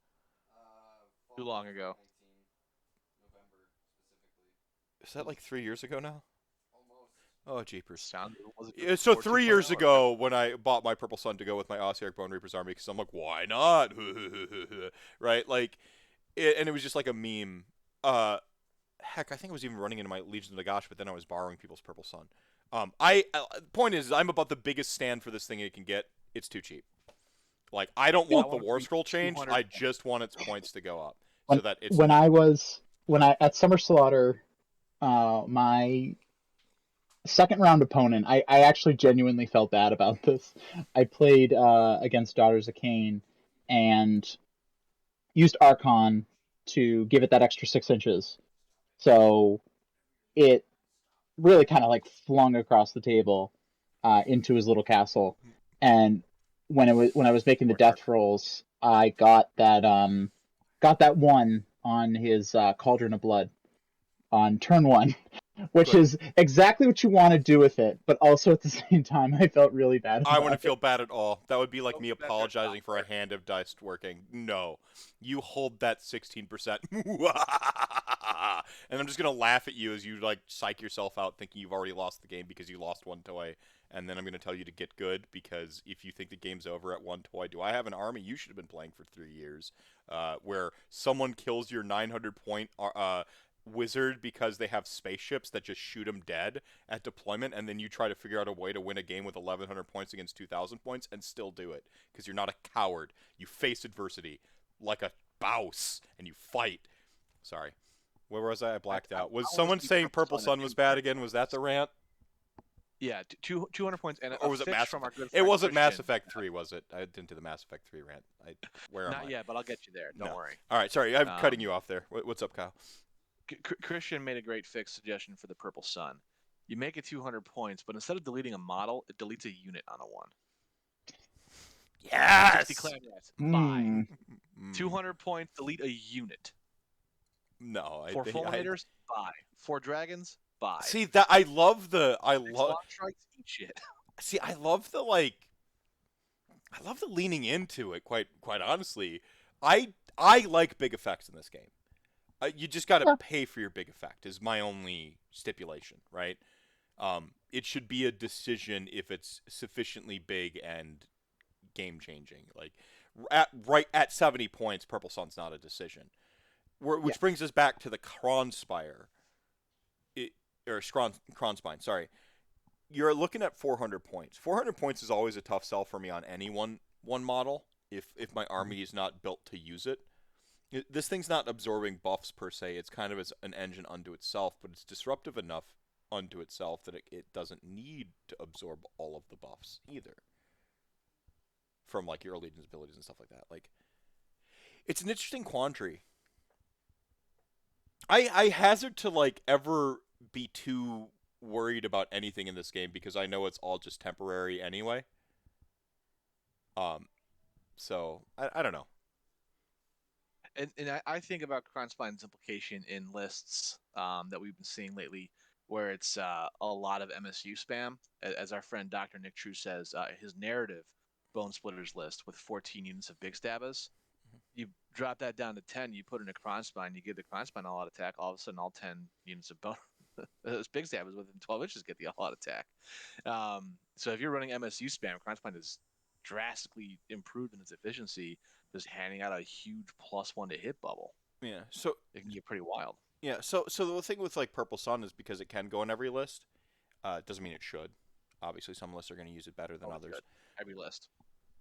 Too long ago. Is that like 3 years ago now? Oh, jeepers. So 3 years ago when I bought my Purple Sun to go with my Ossiarch Bonereapers army, because I'm like, why not? Right? Like, and it was just like a meme. Heck, I think I was even running into my Legion of Nagash, but then I was borrowing people's Purple Sun. Point is, I'm about the biggest stand for this thing it can get. It's too cheap. Like, I don't want the War Scroll changed. I just want its points to go up. So that it's at Summer Slaughter, my second round opponent, I actually genuinely felt bad about this. I played against Daughters of Cain and used Archon to give it that extra 6 inches. So it really kind of like flung across the table into his little castle. And when I was making the death rolls, I got that one on his Cauldron of Blood on turn 1, which is exactly what you want to do with it, but also at the same time I felt really bad about I wouldn't feel bad at all. That would be like me apologizing for a hand of dice working. No. You hold that 16%. And I'm just going to laugh at you as you like psych yourself out thinking you've already lost the game because you lost one toy and then I'm going to tell you to get good, because if you think the game's over at one toy, do I have an army you should have been playing for 3 years, where someone kills your 900 point wizard because they have spaceships that just shoot them dead at deployment, and then you try to figure out a way to win a game with 1100 points against 2000 points and still do it, because you're not a coward. You face adversity like a bouse and you fight. Sorry, where was I blacked out. Was someone saying Purple Sun was bad again? Was that the rant? Yeah, 200 points, and or was it Mass from our Effect? good It wasn't Christian. Mass Effect 3, was it? I didn't do the Mass Effect 3 rant. Where am I? Not yet, but I'll get you there. Don't No. worry. All right, sorry, I'm cutting you off there. What's up, Kyle? Christian made a great fix suggestion for the Purple Sun. You make it 200 points, but instead of deleting a model, it deletes a unit on a 1. Yes! Declare that. Hmm. Buy. 200 points, delete a unit. No, For fulminators, buy. For dragons, buy. See that I love Long strikes, eat shit. See, I love the leaning into it. Quite honestly, I like big effects in this game. You just got to pay for your big effect is my only stipulation, right? It should be a decision if it's sufficiently big and game changing. Like at 70 points, Purple Sun's not a decision. Which brings us back to the Kronspire. Kronspine, sorry. You're looking at 400 points. 400 points is always a tough sell for me on any one model if my army is not built to use it. This thing's not absorbing buffs per se. It's kind of an engine unto itself, but it's disruptive enough unto itself that it doesn't need to absorb all of the buffs either. From like your allegiance abilities and stuff like that. Like, it's an interesting quandary. I hazard to like ever be too worried about anything in this game because I know it's all just temporary anyway. So I don't know. And I think about Kronspine's implication in lists that we've been seeing lately, where it's a lot of MSU spam. As our friend Dr. Nick True says, his narrative Bone Splitters list with 14 units of Big Stabbers. You drop that down to 10, you put in a Kronspine, you give the Kronspine all-out attack, all of a sudden all 10 units of Bone those Big Stabbers within 12 inches get the all-out attack. So if you're running MSU spam, Kronspine is drastically improved in its efficiency, just handing out a huge +1 to hit bubble. Yeah, so it can get pretty wild. Yeah, so the thing with like Purple Sun is because it can go in every list, it doesn't mean it should. Obviously, some lists are going to use it better than others. Every list.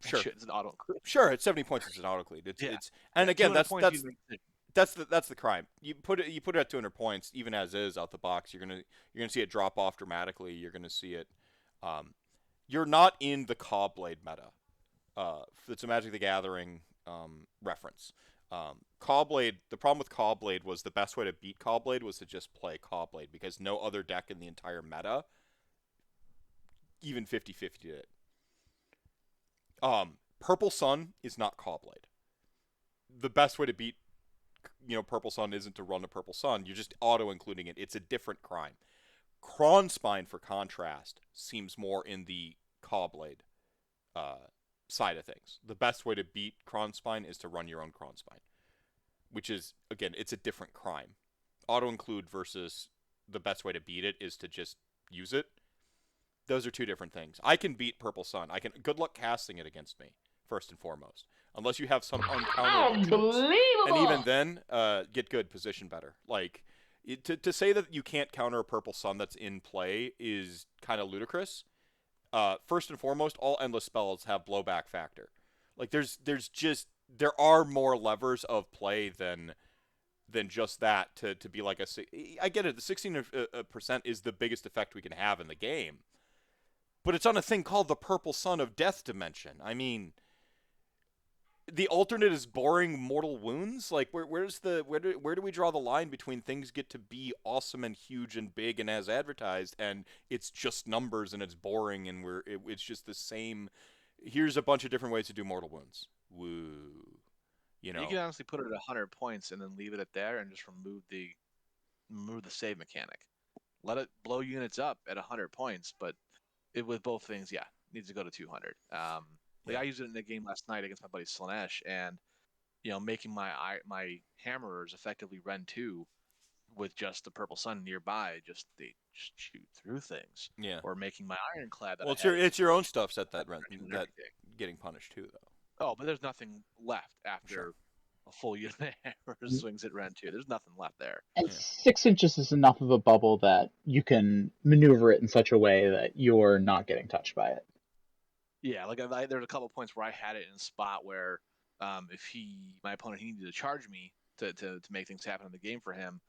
Sure, it's an auto include. Sure, it's 70 points. It's an auto include. And again, that's the crime. You put it at 200 points, even as is out the box. You're gonna see it drop off dramatically. You're gonna see it. You're not in the Cawblade meta. It's a Magic the Gathering reference. Cawblade. The problem with Cawblade was the best way to beat Cawblade was to just play Cawblade because no other deck in the entire meta even 50-50 did it. Purple Sun is not Cawblade. The best way to beat, Purple Sun isn't to run a Purple Sun. You're just auto-including it. It's a different crime. Kronspine, for contrast, seems more in the Cawblade side of things. The best way to beat Kronspine is to run your own Kronspine, which is, again, it's a different crime. Auto-include versus the best way to beat it is to just use it. Those are two different things. I can beat Purple Sun. Good luck casting it against me, first and foremost. Unless you have some uncounterable Unbelievable! And even then, get good, position better. Like, to say that you can't counter a Purple Sun that's in play is kind of ludicrous. First and foremost, all endless spells have blowback factor. Like, there are more levers of play than just that to be like I get it, the 16% is the biggest effect we can have in the game. But it's on a thing called the Purple Sun of Death Dimension. I mean, the alternate is boring mortal wounds. Like, where do we draw the line between things get to be awesome and huge and big and as advertised, and it's just numbers and it's boring and it's just the same. Here's a bunch of different ways to do mortal wounds. Woo, You can honestly put it at 100 points and then leave it at there and just remove the save mechanic. Let it blow units up at 100 points, but with both things, needs to go to 200. I used it in a game last night against my buddy Slanesh, and making my hammerers effectively Ren 2 with just the purple sun nearby, they just shoot through things. Yeah. Or making my ironclad that Well, I it's had it's your own exposed stuff set that and that everything. getting punished too, though. Oh, but there's nothing left after Sure. a full unit swings at Rent 2. There's nothing left there. And 6 inches is enough of a bubble that you can maneuver it in such a way that you're not getting touched by it. Yeah, like there's a couple points where I had it in a spot where if my opponent, he needed to charge me to make things happen in the game for him,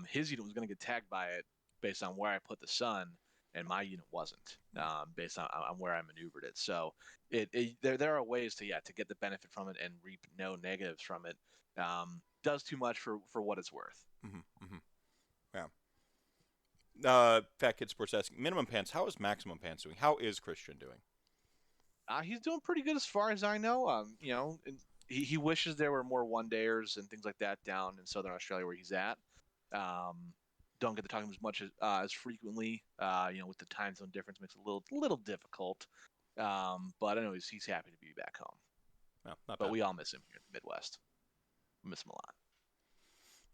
his unit was going to get tagged by it based on where I put the sun, and my unit wasn't, based on where I maneuvered it. So there are ways to get the benefit from it and reap no negatives from it. Does too much for what it's worth. Yeah. Fat Kid Sports asking, Minimum Pants, how is Maximum Pants doing? How is Christian doing? He's doing pretty good as far as I know. He wishes there were more one-dayers and things like that down in Southern Australia where he's at. Don't get to talk to him as much as frequently. With the time zone difference makes it a little difficult. But I know he's happy to be back home. No, not but bad. we all miss him here in the Midwest. We miss him a lot.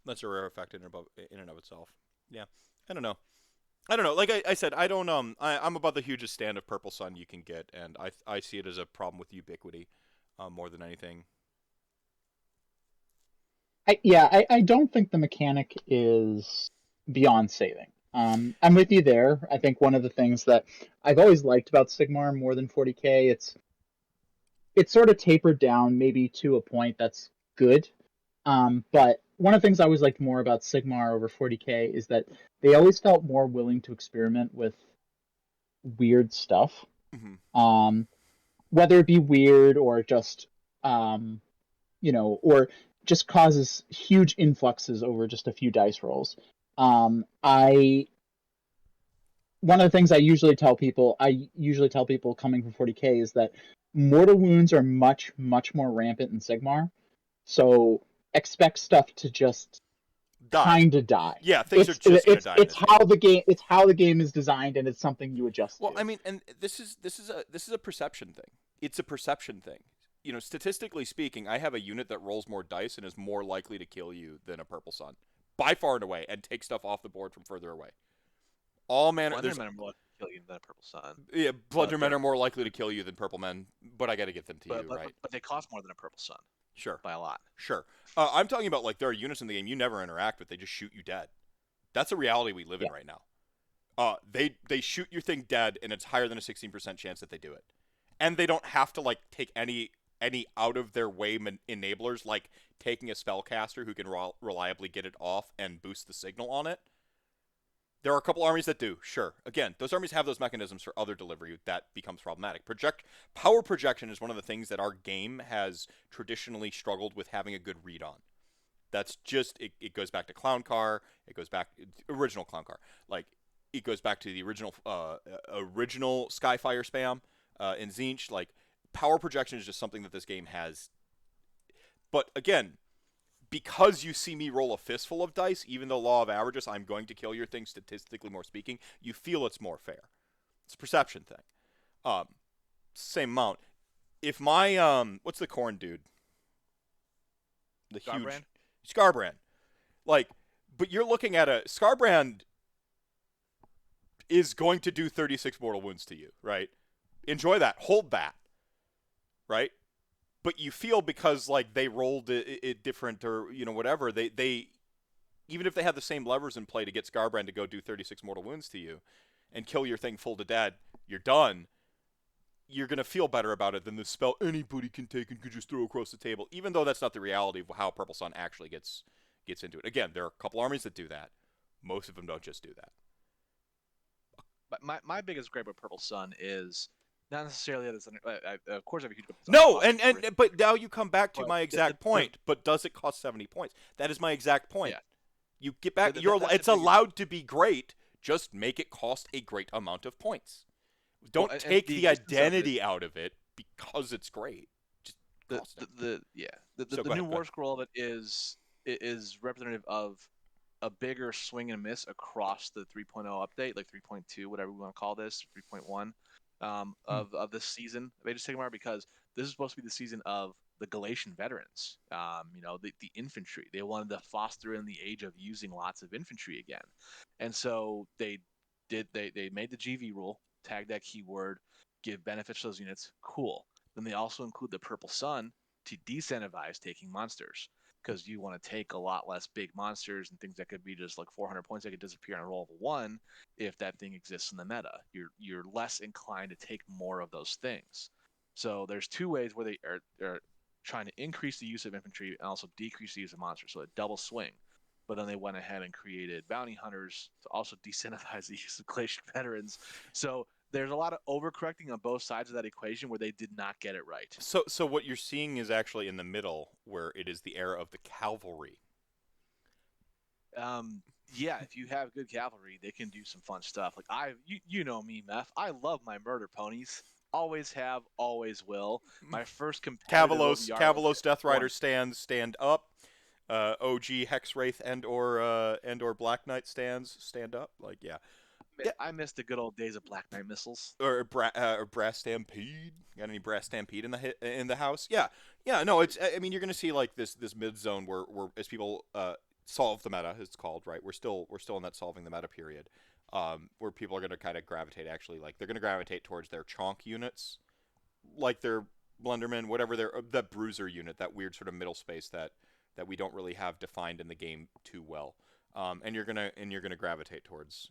That's a rare effect in and of itself. Yeah, I don't know. Like I said, I don't. I'm about the hugest stand of Purple Sun you can get, and I see it as a problem with ubiquity, more than anything. I don't think the mechanic is beyond saving. I'm with you there. I think one of the things that I've always liked about Sigmar more than 40k, it's sort of tapered down maybe to a point that's good. But one of the things I always liked more about Sigmar over 40k is that they always felt more willing to experiment with weird stuff. Mm-hmm. Whether it be weird or just or just causes huge influxes over just a few dice rolls. One of the things I usually tell people coming from 40k is that mortal wounds are much, much more rampant in Sigmar. So expect stuff to just kind of die. Yeah, things are just going to die. It's how the game is designed, and it's something you adjust to. Well, I mean, and this is a perception thing. It's a perception thing. Statistically speaking, I have a unit that rolls more dice and is more likely to kill you than a Purple Sun, by far and away, and take stuff off the board from further away. All men are more likely to kill you than a Purple Sun. Yeah, Blundermen are more likely to kill you than Purple Men, but I got to get them to you, right? But they cost more than a Purple Sun. Sure. By a lot. Sure. I'm talking about, like, there are units in the game you never interact with. They just shoot you dead. That's a reality we live in right now. They shoot your thing dead, and it's higher than a 16% chance that they do it. And they don't have to, like, take any out of their way enablers, like taking a spellcaster who can reliably get it off and boost the signal on it. There are a couple armies that do, sure. Again, those armies have those mechanisms for other delivery that becomes problematic. Power projection is one of the things that our game has traditionally struggled with having a good read on. That's just, it goes back to Clown Car, it goes back, original Clown Car. Like, it goes back to the original Skyfire spam in Tzeentch. Like, power projection is just something that this game has. But again, because you see me roll a fistful of dice, even though law of averages, I'm going to kill your thing statistically more speaking, you feel it's more fair. It's a perception thing. Same amount. If my, what's the corn dude? The Scarbrand? huge Scarbrand. Like, but you're looking at a Scarbrand is going to do 36 mortal wounds to you, right? Enjoy that. Hold that. Right? But you feel because, like, they rolled it different or, whatever, they even if they had the same levers in play to get Scarbrand to go do 36 mortal wounds to you and kill your thing full to dead, you're done, you're going to feel better about it than the spell anybody can take and can just throw across the table, even though that's not the reality of how Purple Sun actually gets into it. Again, there are a couple armies that do that. Most of them don't just do that. But my biggest gripe with Purple Sun is not necessarily that it's of course I have a huge. No, but now you come back to my exact point. But does it cost 70 points? That is my exact point. Yeah. You get back. It's allowed to be great. Just make it cost a great amount of points. Don't take the identity out of it because it's great. Just the new War Scroll of it is representative of a bigger swing and miss across the 3.0 update, like 3.2, whatever we want to call this, 3.1. of this season of Age of Sigmar, because this is supposed to be the season of the Galatian veterans. The infantry. They wanted to foster in the age of using lots of infantry again, and so they made the GV rule, tag that keyword, give benefits to those units. Cool. Then they also include the Purple Sun to disincentivize taking monsters, because you want to take a lot less big monsters and things that could be just like 400 points that could disappear on a roll of a 1 if that thing exists in the meta. You're less inclined to take more of those things. So there's two ways where they are trying to increase the use of infantry and also decrease the use of monsters, so a double swing. But then they went ahead and created bounty hunters to also disincentivize the use of Galatian veterans. So there's a lot of overcorrecting on both sides of that equation where they did not get it right. So what you're seeing is actually in the middle, where it is the era of the cavalry. Yeah, if you have good cavalry, they can do some fun stuff. Like you know me, Meph. I love my murder ponies. Always have, always will. My first competitive Cavalos Death Rider stand up. OG Hexwraith and or Black Knight stand up. Like, yeah. I miss the good old days of Black Knight missiles. Or Brass Stampede. Got any Brass Stampede in the house? Yeah. No, it's. I mean, you're gonna see like this mid zone where as people solve the meta, it's called, right. We're still in that solving the meta period, where people are gonna kind of gravitate. Actually, like they're gonna gravitate towards their chonk units, like their Blenderman, whatever that bruiser unit, that weird sort of middle space that we don't really have defined in the game too well. And you're gonna gravitate towards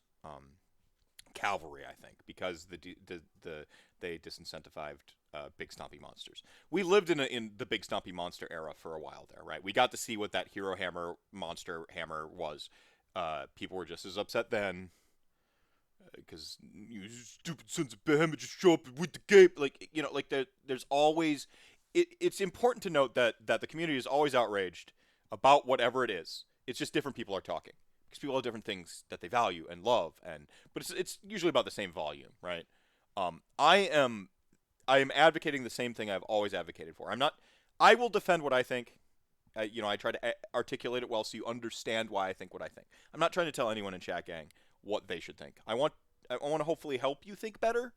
cavalry, I think, because they disincentivized big stompy monsters. We lived in the big stompy monster era for a while there, right? We got to see what that hero hammer monster hammer was. People were just as upset then, because you stupid sons of behemoth just show up with the game. Like, like there's always. It's important to note that the community is always outraged about whatever it is. It's just different people are talking, because people have different things that they value and love, but it's usually about the same volume, right? I am advocating the same thing I've always advocated for. I will defend what I think. I try to articulate it well so you understand why I think what I think. I'm not trying to tell anyone in Chat Gang what they should think. I want to hopefully help you think better.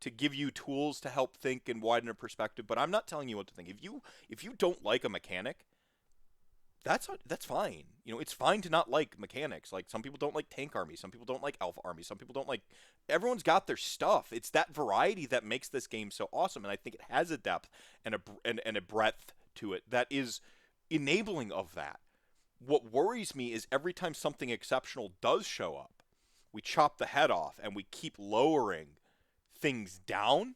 To give you tools to help think and widen a perspective, but I'm not telling you what to think. If you don't like a mechanic, that's fine. It's fine to not like mechanics. Like, some people don't like tank armies, some people don't like alpha armies, some people don't like. Everyone's got their stuff. It's that variety that makes this game so awesome, and I think it has a depth and a breadth to it that is enabling of that. What worries me is every time something exceptional does show up, we chop the head off and we keep lowering things down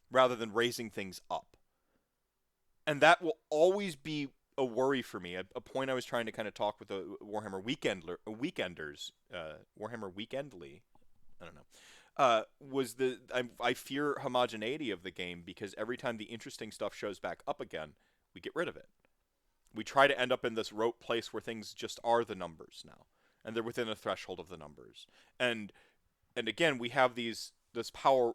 rather than raising things up. And that will always be a worry for me. A point I was trying to kind of talk with the Warhammer Weekenders, Warhammer Weekendly, I don't know, was I fear homogeneity of the game, because every time the interesting stuff shows back up again, we get rid of it. We try to end up in this rote place where things just are the numbers now, and they're within a threshold of the numbers. And again, we have this power.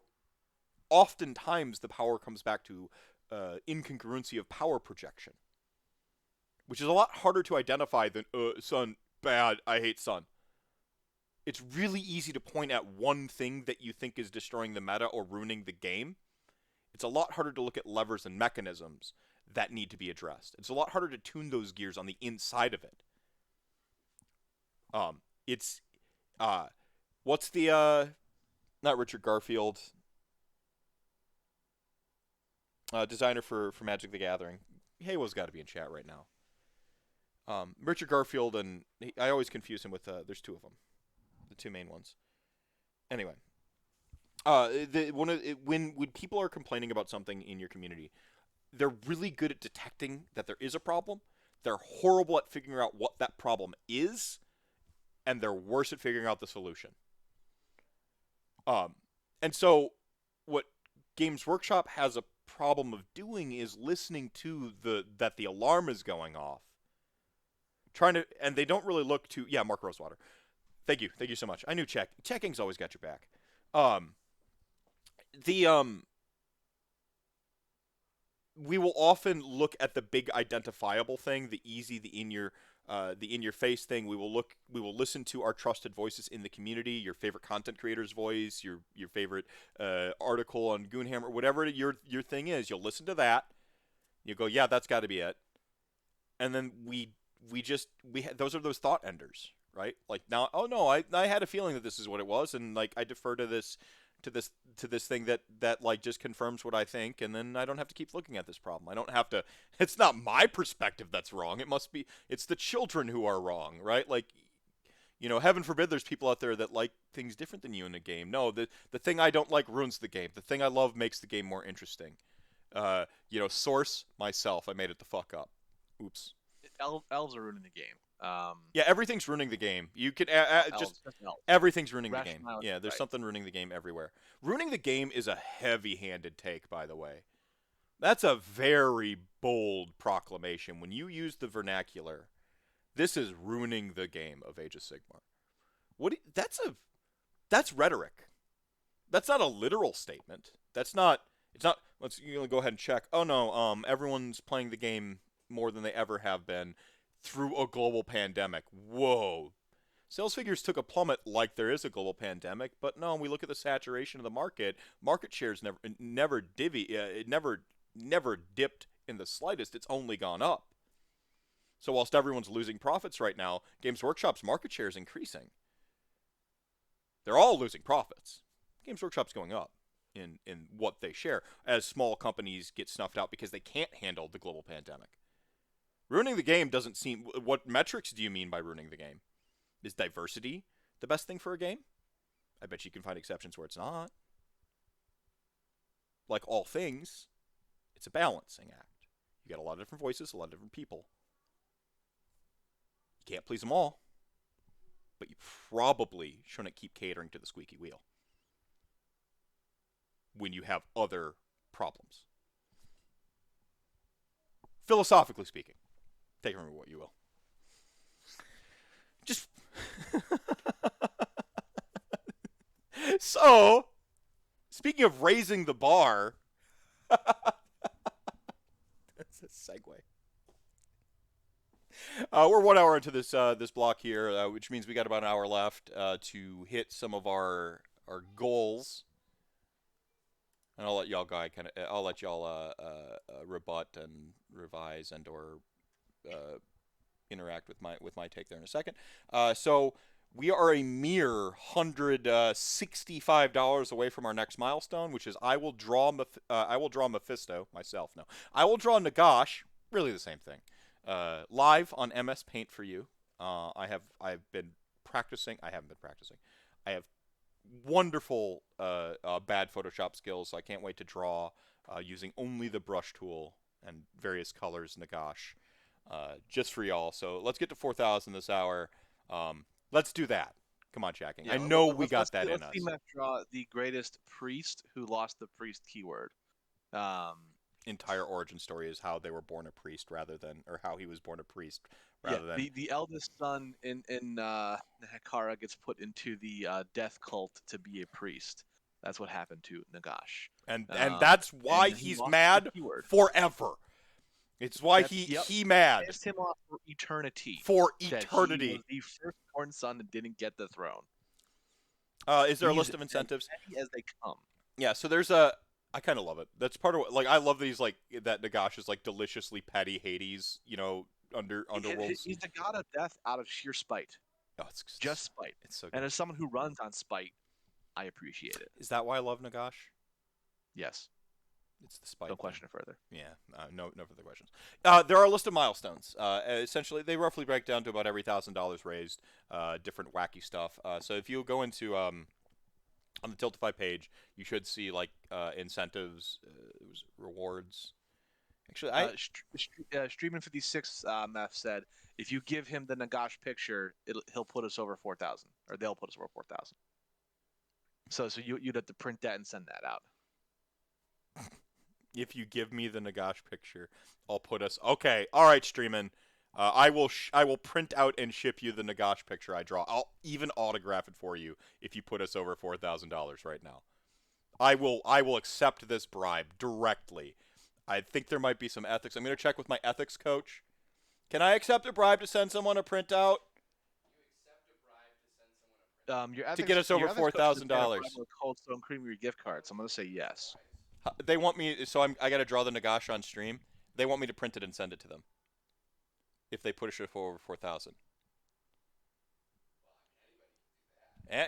Oftentimes, the power comes back to incongruency of power projection, which is a lot harder to identify than Sun, bad, I hate Sun. It's really easy to point at one thing that you think is destroying the meta or ruining the game. It's a lot harder to look at levers and mechanisms that need to be addressed. It's a lot harder to tune those gears on the inside of it. What's the not Richard Garfield, designer for Magic the Gathering. Halo's got to be in chat right now. Richard Garfield, and I always confuse him with there's two of them, the two main ones. Anyway, when people are complaining about something in your community, they're really good at detecting that there is a problem. They're horrible at figuring out what that problem is, and they're worse at figuring out the solution. And so what Games Workshop has a problem of doing is listening to that the alarm is going off, and they don't really look to Mark Rosewater. Thank you so much. I knew Checking's always got your back. We will often look at the big identifiable thing, the easy, the in your the in-your-face thing. We will listen to our trusted voices in the community. Your favorite content creator's voice, your favorite article on Goonhammer, whatever your thing is. You'll listen to that. You go, yeah, that's got to be it. And then those are those thought enders, right? Like now, oh no, I had a feeling that this is what it was, and like I defer to this thing that like just confirms what I think, and then I don't have to keep looking at this problem. I don't have to. It's not my perspective that's wrong. It's the children who are wrong, right? Like, heaven forbid there's people out there that like things different than you in a game. No, the thing I don't like ruins the game. The thing I love makes the game more interesting. Source myself. I made it the fuck up. Oops. Elves are ruining the game. Yeah, everything's ruining the game. You can just everything's ruining the game. Yeah, there's something ruining the game everywhere. Ruining the game is a heavy-handed take, by the way. That's a very bold proclamation. When you use the vernacular, this is ruining the game of Age of Sigmar. That's rhetoric. That's not a literal statement. It's not. Let's go ahead and check. Oh no, everyone's playing the game more than they ever have been through a global pandemic. Whoa. Sales figures took a plummet like there is a global pandemic, but no, we look at the saturation of the market. Market shares never dipped in the slightest. It's only gone up. So whilst everyone's losing profits right now, Games Workshop's market share is increasing. They're all losing profits. Games Workshop's going up in what they share as small companies get snuffed out because they can't handle the global pandemic. Ruining the game doesn't seem... What metrics do you mean by ruining the game? Is diversity the best thing for a game? I bet you can find exceptions where it's not. Like all things, it's a balancing act. You got a lot of different voices, a lot of different people. You can't please them all. But you probably shouldn't keep catering to the squeaky wheel when you have other problems. Philosophically speaking. Take from what you will. Just... So, speaking of raising the bar... That's a segue. We're 1 hour into this block here, which means we got about an hour left to hit some of our goals. And I'll let y'all rebut and revise and or interact with my take there in a second. So we are a mere $165 away from our next milestone, which is I will draw Mephisto myself. No, I will draw Nagash. Really the same thing. Live on MS Paint for you. I've been practicing. I haven't been practicing. I have wonderful bad Photoshop skills, so I can't wait to draw using only the brush tool and various colors Nagash just for y'all. So let's get to 4,000 this hour. Let's do that. Come on, Chat Gang. Yeah, I know we got that in us. Let's see Meph draw the greatest priest who lost the priest keyword. Entire origin story is how they were born a priest or how he was born a priest rather than... The eldest son in Hekara gets put into the death cult to be a priest. That's what happened to Nagash. And that's why he's mad forever. It's why he mad. Pissed him off for eternity. For eternity. He was the firstborn son that didn't get the throne. Is there a list of incentives? As they come. Yeah, so there's I kind of love it. That's part of what, I love these, that Nagash is, deliciously petty Hades, underworlds. He's the god of death out of sheer spite. Oh, it's just spite. It's so good. And as someone who runs on spite, I appreciate it. Is that why I love Nagash? Yes. It's the spite. Don't question it further. Yeah, no further questions. There are a list of milestones. Essentially, they roughly break down to about every $1,000 raised, different wacky stuff. So if you go into... on the Tiltify page, you should see incentives, rewards. Actually, Streamin56 Meph said if you give him the Nagash picture, he'll put us over 4,000, or they'll put us over 4,000. So you'd have to print that and send that out. If you give me the Nagash picture, I'll put us. Okay, all right, Streamin. I will print out and ship you the Nagash picture I draw. I'll even autograph it for you if you put us over $4,000 right now. I will accept this bribe directly. I think there might be some ethics. I'm going to check with my ethics coach Can I accept a bribe to send someone a printout? Your ethics, To get us over your ethics coach is $4,000. with Cold Stone Creamery gift cards. So I'm gonna say yes. They want me, so I got to draw the Nagash on stream. They want me to print it and send it to them. If they push it for over 4,000.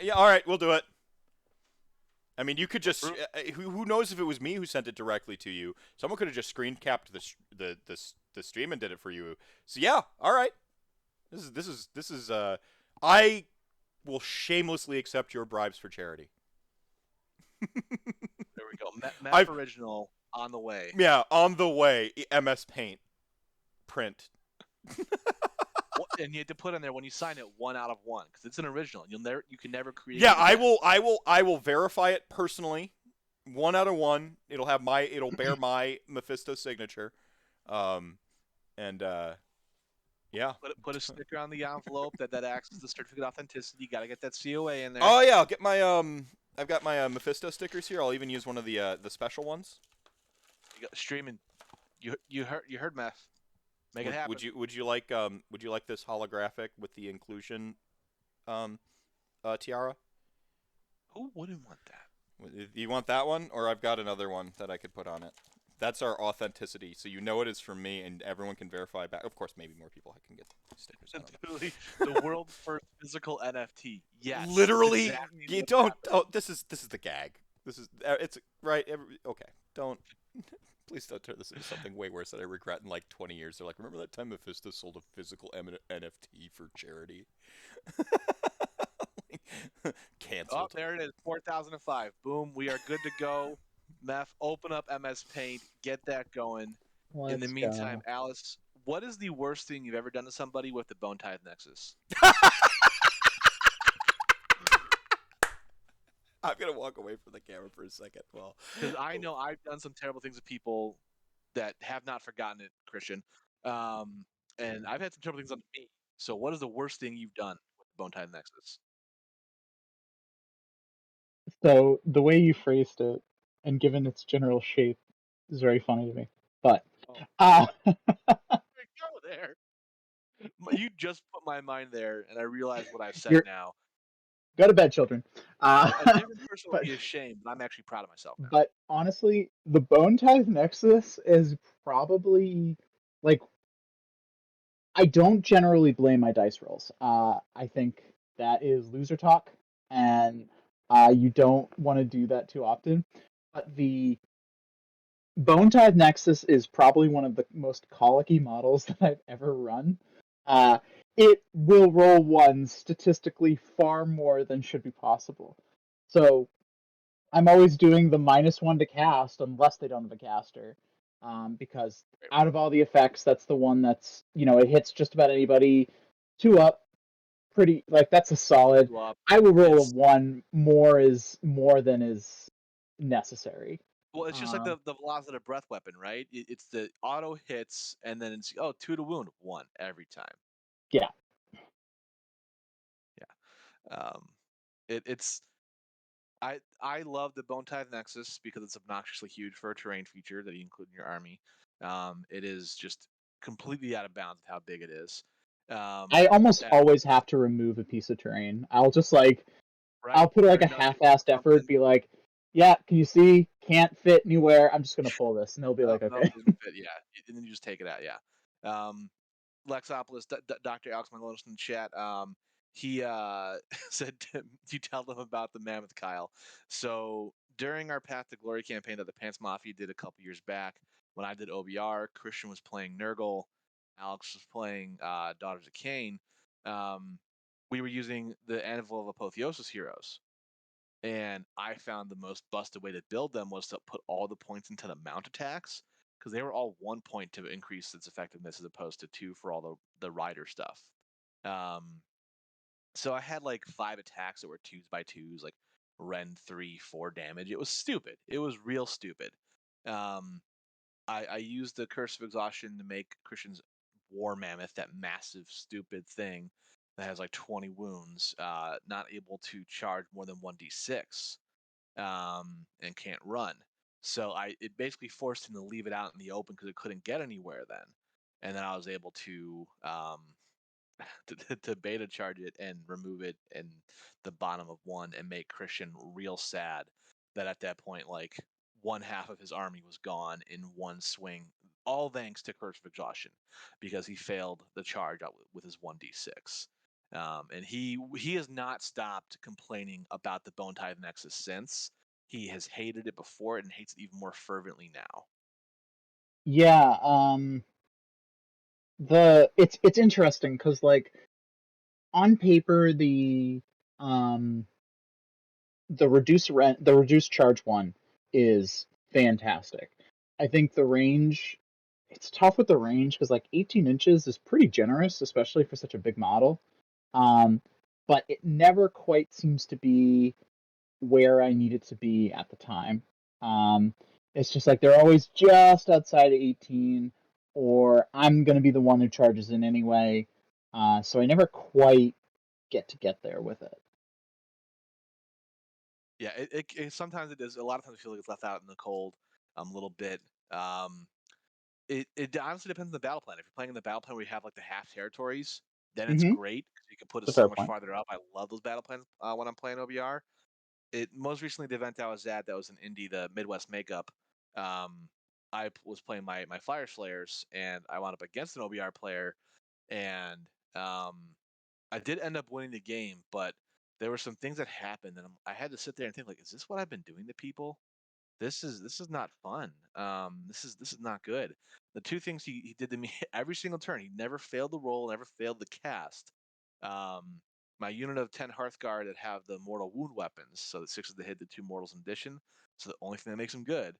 Yeah, all right, we'll do it. I mean, you could just. Who knows if it was me who sent it directly to you? Someone could have just screen capped the stream and did it for you. So yeah, all right. This is. I will shamelessly accept your bribes for charity. There we go. Meph original on the way. Yeah, on the way. MS Paint print. And you have to put in there when you sign it 1 out of 1 because it's an original. You can never create. Yeah, it again. I will verify it personally. 1 out of 1. It'll bear my Mephisto signature. Yeah. Put a sticker on the envelope that acts as the certificate of authenticity. You got to get that COA in there. Oh yeah, I'll get my I've got my Mephisto stickers here. I'll even use one of the special ones. You got streaming. You heard Meph. Make it happen. Would you like this holographic with the inclusion tiara? Who wouldn't want that? You want that one, or I've got another one that I could put on it. That's our authenticity, so you know it is from me, and everyone can verify back. Of course, maybe more people can get stickers. Literally, the world's first physical NFT. Yes. Literally, exactly you don't. Oh, this is the gag. This is it's right. Okay, don't. Please don't turn this into something way worse that I regret in like 20 years. They're like, remember that time Mephisto sold a physical NFT for charity? Canceled. Oh, there it is. 4,005. Boom. We are good to go. Meph, open up MS Paint. Get that going. In the meantime, Alice, what is the worst thing you've ever done to somebody with the Bone-tithe Nexus? I'm gonna walk away from the camera for a second. Well, because I know I've done some terrible things to people that have not forgotten it, Christian. And I've had some terrible things done to me. So, what is the worst thing you've done with the Bone-tithe Nexus? So the way you phrased it, and given its general shape, is very funny to me. But Go there. You just put my mind there, and I realize what I've said now. Go to bed, children. A different person would be ashamed, but I'm actually proud of myself now. But honestly, the Bone-tithe Nexus is probably like I don't generally blame my dice rolls. I think that is loser talk, and you don't want to do that too often. But the Bone-tithe Nexus is probably one of the most colicky models that I've ever run. It will roll ones statistically far more than should be possible. So I'm always doing the -1 to cast unless they don't have a caster. Because out of all the effects, that's the one that's, it hits just about anybody. 2 up, pretty, like, that's a solid. I will roll a 1 more than is necessary. Well, it's just like the velocity of breath weapon, right? It's the auto hits, and then it's 2 to wound, 1 every time. Yeah. It's I love the Bone-tithe Nexus because it's obnoxiously huge for a terrain feature that you include in your army. It is just completely out of bounds with how big it is. I almost always have to remove a piece of terrain. I'll just I'll put like a half-assed effort, be like, yeah, can you see? Can't fit anywhere. I'm just gonna pull this, and they'll be like, okay. Doesn't fit, yeah, and then you just take it out, yeah. Lexopolis, Dr. Alex Mangolos in the chat, he said you tell them about the Mammoth Kyle. So during our Path to Glory campaign that the Pants Mafia did a couple years back, when I did OBR, Christian was playing Nurgle, Alex was playing Daughters of Cain. We were using the Anvil of Apotheosis heroes. And I found the most busted way to build them was to put all the points into the mount attacks, because they were all 1 point to increase its effectiveness as opposed to 2 for all the rider stuff. So I had like 5 attacks that were 2s by 2s, like Rend 3, 4 damage. It was stupid. It was real stupid. I used the Curse of Exhaustion to make Christian's War Mammoth, that massive, stupid thing that has like 20 wounds, not able to charge more than 1d6, and can't run. So it basically forced him to leave it out in the open because it couldn't get anywhere then. and then I was able to to beta charge it and remove it in the bottom of one and make Christian real sad that at that point, like, one half of his army was gone in one swing, all thanks to Curse of Exhaustion, because he failed the charge out with his 1d6. And he has not stopped complaining about the Bone-tithe Nexus since. He has hated it before and hates it even more fervently now. Yeah, it's interesting because, like, on paper the reduced charge one is fantastic. I think the range, it's tough with the range because, like, 18 inches is pretty generous, especially for such a big model. But it never quite seems to be where I need it to be at the time. It's just like they're always just outside of 18, or I'm going to be the one who charges in anyway. So I never quite get there with it. Yeah, it sometimes it is. A lot of times I feel like it's left out in the cold a little bit. It honestly depends on the battle plan. If you're playing in the battle plan where you have like the half territories, then it's great because you can put it That's a fair so much point. farther up. I love those battle plans when I'm playing OBR. It most recently the event I was at that was in Indy, the Midwest Makeup. I was playing my Fire Slayers and I wound up against an OBR player, and I did end up winning the game, but there were some things that happened, and I had to sit there and think, like, is this what I've been doing to people? This is not fun. This is not good. The two things he did to me every single turn, he never failed the roll, never failed the cast. My unit of 10 Hearthguard that have the mortal wound weapons, so the 6 of the hit, the 2 mortals in addition. So the only thing that makes him good,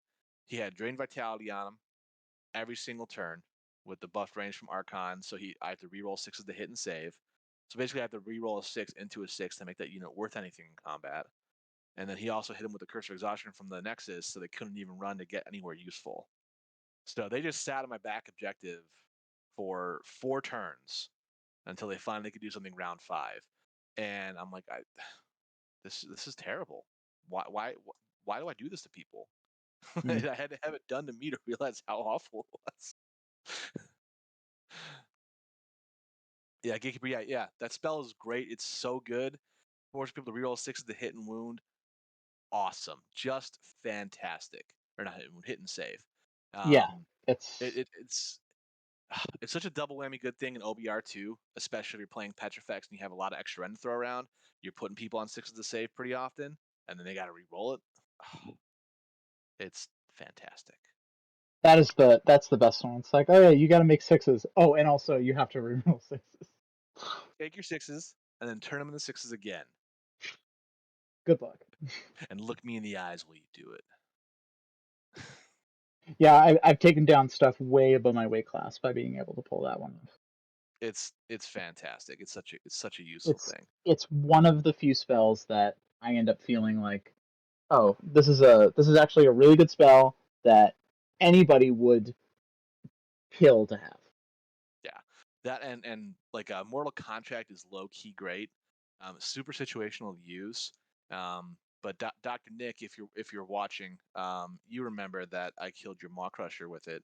he had Drain Vitality on him every single turn with the buffed range from Archon. So I have to reroll 6 of the hit and save. So basically, I have to reroll a 6 into a 6 to make that unit worth anything in combat. And then he also hit him with the Curse of Exhaustion from the Nexus, so they couldn't even run to get anywhere useful. So they just sat on my back objective for 4 turns until they finally could do something round 5. And I'm like, this is terrible. Why do I do this to people? I had to have it done to me to realize how awful it was. Yeah, Gatekeeper. Yeah, that spell is great. It's so good. Force people to reroll 6 of the hit and wound. Awesome, just fantastic. Or not hit and wound, hit and save. Yeah, It's such a double whammy good thing in OBR too, especially if you're playing Petrifex and you have a lot of extra end to throw around. You're putting people on 6 of the save pretty often, and then they got to re-roll it. It's fantastic. that's the best one. It's like, oh yeah, you got to make 6s. Oh, and also you have to reroll 6s. Take your 6s and then turn them into 6s again. Good luck. And look me in the eyes while you do it. Yeah, I've taken down stuff way above my weight class by being able to pull that one off. It's fantastic. It's such a useful thing. It's one of the few spells that I end up feeling like, oh, this is actually a really good spell that anybody would kill to have. Yeah, that and like a Mortal Contract is low key great, super situational to use. But Dr. Nick, if you're watching, you remember that I killed your Maw Crusher with it,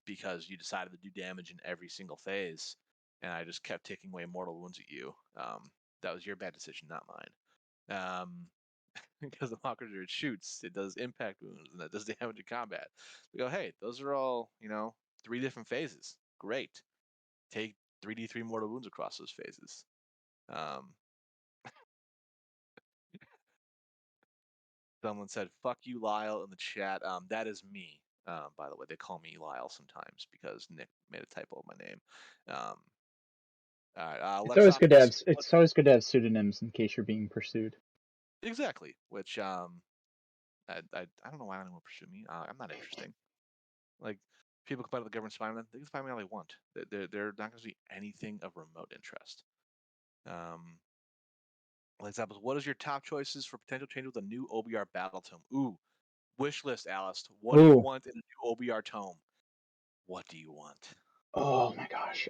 because you decided to do damage in every single phase, and I just kept taking away mortal wounds at you. That was your bad decision, not mine. Because the Maw Crusher, it shoots, it does impact wounds, and that does damage in combat. We go, hey, those are all 3 different phases. Great. Take 3d3 mortal wounds across those phases. Someone said, "Fuck you, Lyle," in the chat. That is me. By the way, they call me Lyle sometimes because Nick made a typo of my name. All right. It's always good to have pseudonyms in case you're being pursued. Exactly. Which I don't know why anyone would pursue me. I'm not interesting. Like, people complain about the government spying on them. They can spy me all they want. They're not going to see anything of remote interest. For example, what is your top choices for potential change with a new OBR battle tome? Ooh, wish list, Alice. What do you want in a new OBR tome? What do you want? Oh my gosh.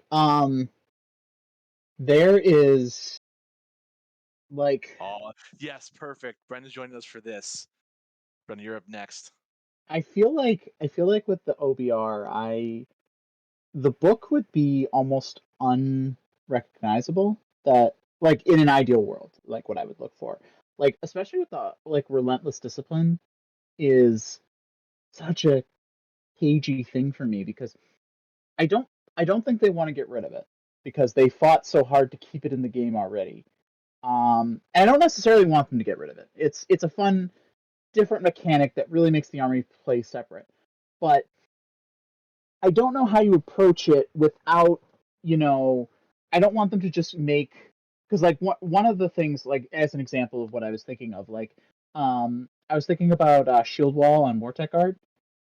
There is like. Oh yes, perfect. Brendan's joining us for this. Brendan, you're up next. I feel like with the OBR, the book would be almost unrecognizable. That like in an ideal world, like what I would look for, like especially with the like relentless discipline is such a cagey thing for me because I don't I don't think they want to get rid of it because they fought so hard to keep it in the game already. And I don't necessarily want them to get rid of it. It's a fun, different mechanic that really makes the army play separate. But I don't know how you approach it without, you know, I don't want them to just make because like one of the things like as an example of what I was thinking of like I was thinking about Shield Wall on Mortek Guard,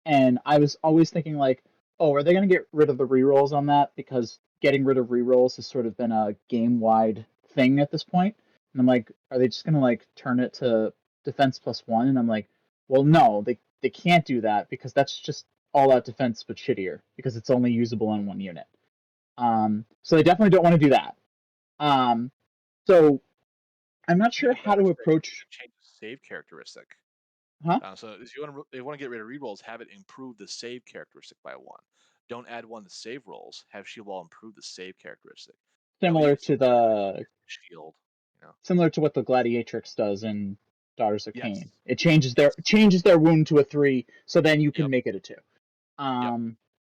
and I was always thinking like, oh, are they going to get rid of the rerolls on that because getting rid of rerolls has sort of been a game wide thing at this point. And I'm like, are they just going to like turn it to defense +1? And I'm like, well, no, they can't do that because that's just all out defense but shittier because it's only usable on one unit. So they definitely don't want to do that. So I'm not sure how to approach. Change the save characteristic. Huh? So if you want to get rid of rerolls, have it improve the save characteristic by 1. Don't add 1 to save rolls. Have Shield Wall improve the save characteristic. Similar to the shield. Similar to what the Gladiatrix does in Daughters of Cain. Yes. It changes their wound to a 3, so then you can make it a 2.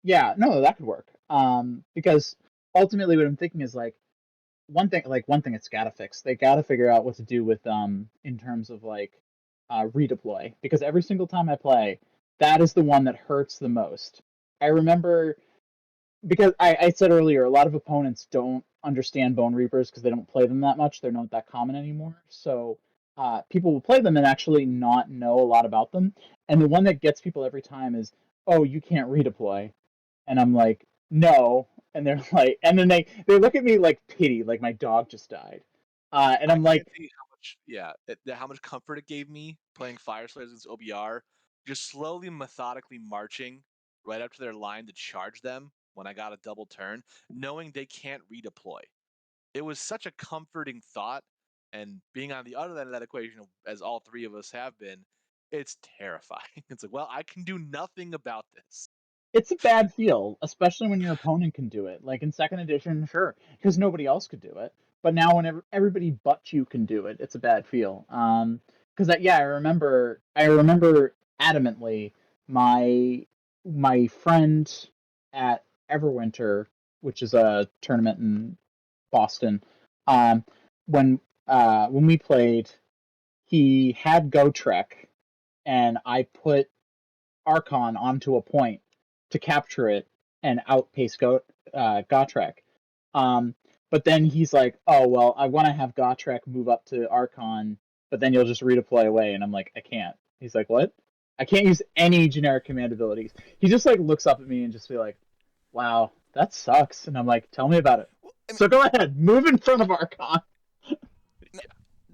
Yeah, no, that could work. Because ultimately, what I'm thinking is like one thing it's gotta fix. They gotta figure out what to do with in terms of like redeploy, because every single time I play, that is the one that hurts the most. I remember because I said earlier, a lot of opponents don't understand Bonereapers because they don't play them that much. They're not that common anymore. So people will play them and actually not know a lot about them. And the one that gets people every time is, oh, you can't redeploy. And I'm like, no. And they're like, and then they look at me like pity, like my dog just died. And I'm like, how much comfort it gave me playing Fire Slayers against OBR, just slowly, methodically marching right up to their line to charge them when I got a double turn, knowing they can't redeploy. It was such a comforting thought, and being on the other end of that equation, as all 3 of us have been, it's terrifying. It's like, well, I can do nothing about this. it's a bad feel, especially when your opponent can do it. Like in 2nd edition, sure, because nobody else could do it. But now, when everybody but you can do it, it's a bad feel. Because I remember adamantly my friend at Everwinter, which is a tournament in Boston. Um, when we played, he had Gotrek, and I put Archon onto a point to capture it and outpace Gotrek. But then he's like, oh, well, I want to have Gotrek move up to Archon, but then you'll just redeploy away. And I'm like, I can't. He's like, what? I can't use any generic command abilities. He just like looks up at me and just be like, wow, that sucks. And I'm like, tell me about it. Well, so go ahead, move in front of Archon.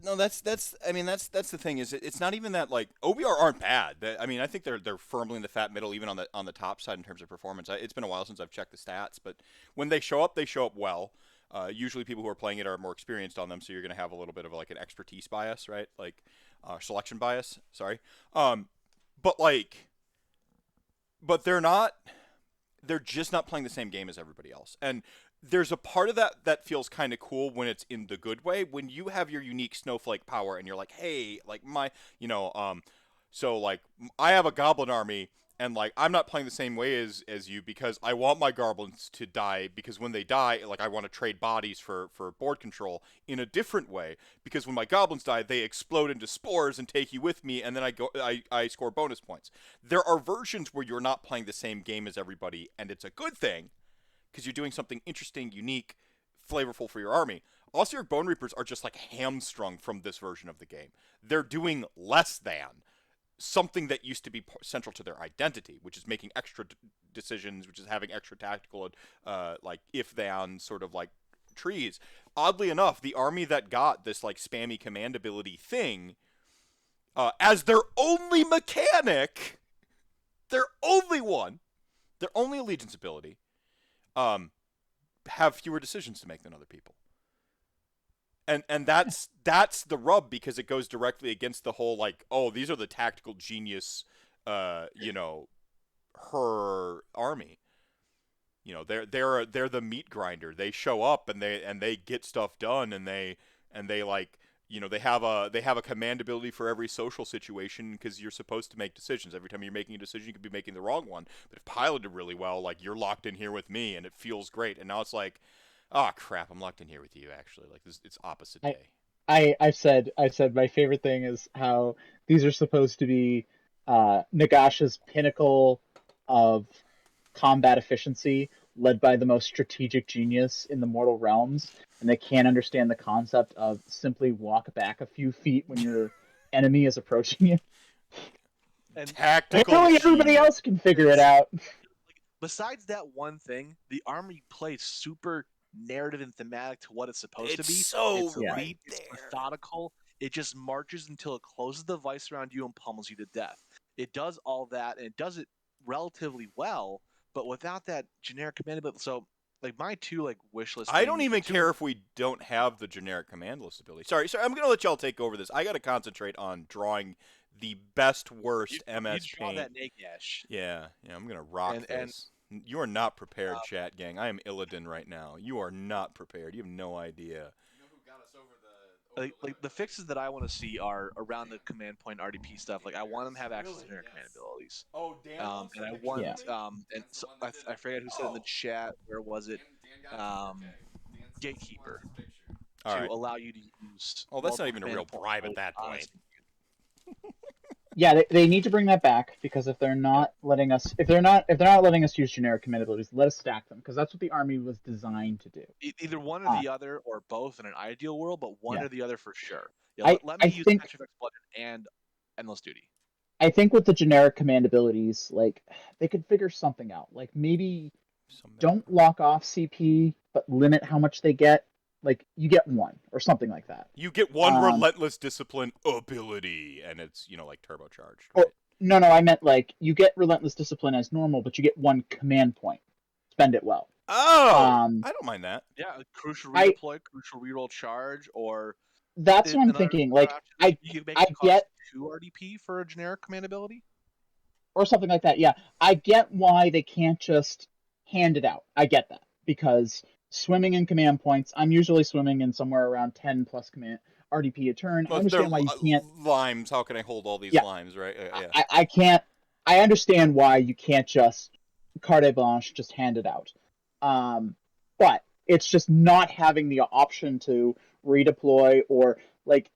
No, that's the thing is it's not even that like OBR aren't bad. I mean, I think they're firmly in the fat middle, even on the top side in terms of performance. It's been a while since I've checked the stats, but when they show up well. Usually, people who are playing it are more experienced on them, so you're going to have a little bit of like an expertise bias, right? Like selection bias. Sorry, but they're not. They're just not playing the same game as everybody else, and there's a part of that feels kind of cool when it's in the good way. When you have your unique snowflake power, and you're like, hey, like so like I have a goblin army, and like I'm not playing the same way as you because I want my goblins to die, because when they die, like I want to trade bodies for board control in a different way, because when my goblins die, they explode into spores and take you with me, and then I score bonus points. There are versions where you're not playing the same game as everybody, and it's a good thing because you're doing something interesting, unique, flavorful for your army. Also, your Bonereapers are just like hamstrung from this version of the game. They're doing less than something that used to be central to their identity, which is making extra decisions, which is having extra tactical, like if-then sort of like trees. Oddly enough, the army that got this like spammy command ability thing as their only mechanic, their only one, their only allegiance ability, have fewer decisions to make than other people. And that's the rub, because it goes directly against the whole like, oh, these are the tactical genius, her army. you know, they're the meat grinder. They show up and they get stuff done, and they like, you know, they have a command ability for every social situation, because you're supposed to make decisions. Every time you're making a decision, you could be making the wrong one. But if piloted really well, like, you're locked in here with me, and it feels great. And now it's like, oh crap, I'm locked in here with you. Actually, like, it's opposite day. I've said my favorite thing is how these are supposed to be Nagash's pinnacle of combat efficiency, led by the most strategic genius in the mortal realms, and they can't understand the concept of simply walk back a few feet when your enemy is approaching you. And Tactical Apparently everybody genius. else can figure it out. besides that one thing, the army plays super narrative and thematic to what it's supposed to It's be. so It's Yeah. right elite, it's there. methodical. It just marches until it closes the vice around you and pummels you to death. It does all that, and it does it relatively well, but without that generic command ability. So, like, my two like wish list. I don't things, even the two- care if we don't have the generic command list ability. Sorry, I'm gonna let y'all take over this. I gotta concentrate on drawing the best, worst MS you draw paint. that Nagash. Yeah, I'm gonna rock And- this. You are not prepared, chat gang. I am Illidan right now. You are not prepared. You have no idea. You know who got us over the Like the fixes that I want to see are around the command point RDP stuff. Like, I want them to have access to generic command abilities. Oh, Dan wants And a I picture want of me? and so, I forget who said in the chat, where was it, Gatekeeper, All to right. allow you to use. Oh, that's not multiple even a command real points bribe at that point. honestly. Yeah, they need to bring that back, because if they're not letting us use generic command abilities, let us stack them, because that's what the army was designed to do. Either one or the other, or both in an ideal world, but one Yeah. or the other for sure. Yeah, I let me use think- Catch Effects Bludgeon and Endless Duty. I think with the generic command abilities, like, they could figure something out. Like, maybe don't lock off CP, but limit how much they get. Like, you get one or something like that. You get one relentless discipline ability, and it's, you know, like turbocharged. Right? No, I meant, like, you get relentless discipline as normal, but you get one command point. Spend it well. Oh, I don't mind that. Yeah, crucial redeploy, crucial reroll charge, or that's what I'm thinking. Like, you could make I it cost get 2 RDP for a generic command ability, or something like that. Yeah, I get why they can't just hand it out. I get that, because swimming in command points, I'm usually swimming in somewhere around 10 plus command RDP a turn. I understand why you can't. Limes. How can I hold all these limes? Right? Yeah. I can't. I understand why you can't just carte blanche, just hand it out. But it's just not having the option to redeploy, or like,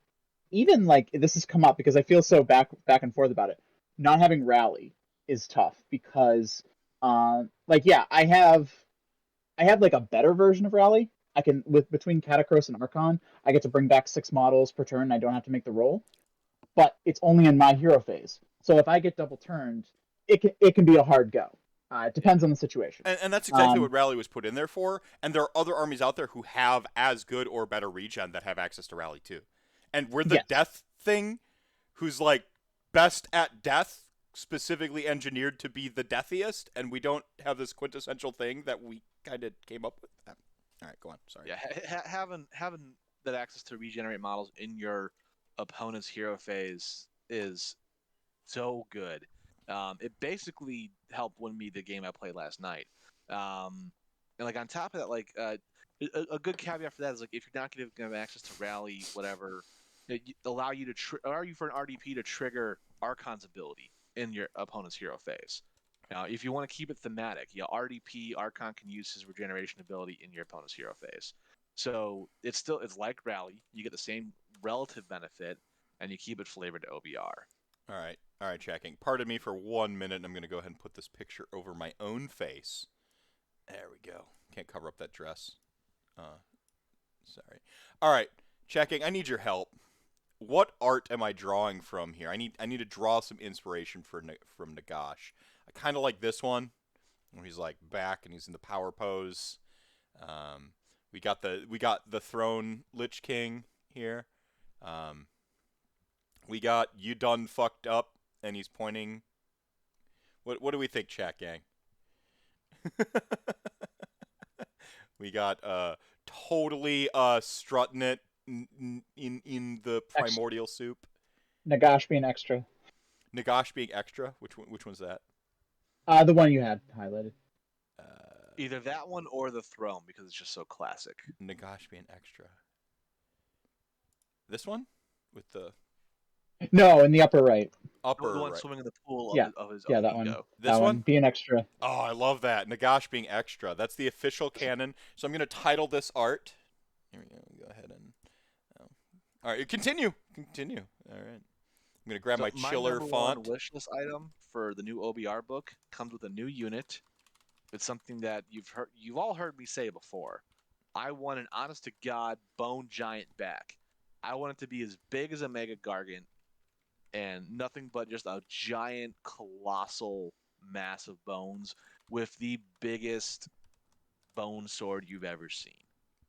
even like, this has come up because I feel so back and forth about it. Not having rally is tough, because like, yeah, I have like a better version of rally. I can, between Katakros and Archon, I get to bring back 6 models per turn and I don't have to make the roll. But it's only in my hero phase. So if I get double turned, it can be a hard go. It depends on the situation. And that's exactly what Rally was put in there for. And there are other armies out there who have as good or better regen that have access to Rally too. And we're the death thing, who's like best at death, specifically engineered to be the deathiest, and we don't have this quintessential thing that we kind of came up with. All right, go on. Sorry. Yeah, having that access to regenerate models in your opponent's hero phase is so good. It basically helped win me the game I played last night. And like, on top of that, like, a good caveat for that is, like, if you're not going to have access to rally, whatever, allow you for an RDP to trigger Archon's ability in your opponent's hero phase. Now, if you want to keep it thematic, RDP, Archon can use his regeneration ability in your opponent's hero phase. So it's like rally. You get the same relative benefit, and you keep it flavored to OBR. All right, checking. Pardon me for 1 minute, and I'm going to go ahead and put this picture over my own face. There we go. Can't cover up that dress. Sorry. All right, checking. I need your help. What art am I drawing from here? I need to draw some inspiration from Nagash. I kind of like this one, where he's like back and he's in the power pose. We got the throne Lich King here. We got You Done Fucked Up, and he's pointing. What do we think, chat gang? We got totally strutting it in the primordial soup. Nagash being extra. Nagash being extra. Which one's that? The one you had highlighted. Either that one or the throne, because it's just so classic. Nagash being extra. This one with the No, in the upper right. upper The one right. swimming in the pool Yeah. of his Yeah, own that one. ego. This That one? Be an extra. Oh, I love that. Nagash being extra. That's the official canon. So I'm going to title this art. Here we go. Go ahead and. All right, continue. Continue. All right. I'm going to grab So my chiller number font. one wish list item for the new OBR book comes with a new unit. It's something that you've all heard me say before. I want an honest to God bone giant back. I want it to be as big as a Mega Gargant and nothing but just a giant, colossal mass of bones with the biggest bone sword you've ever seen.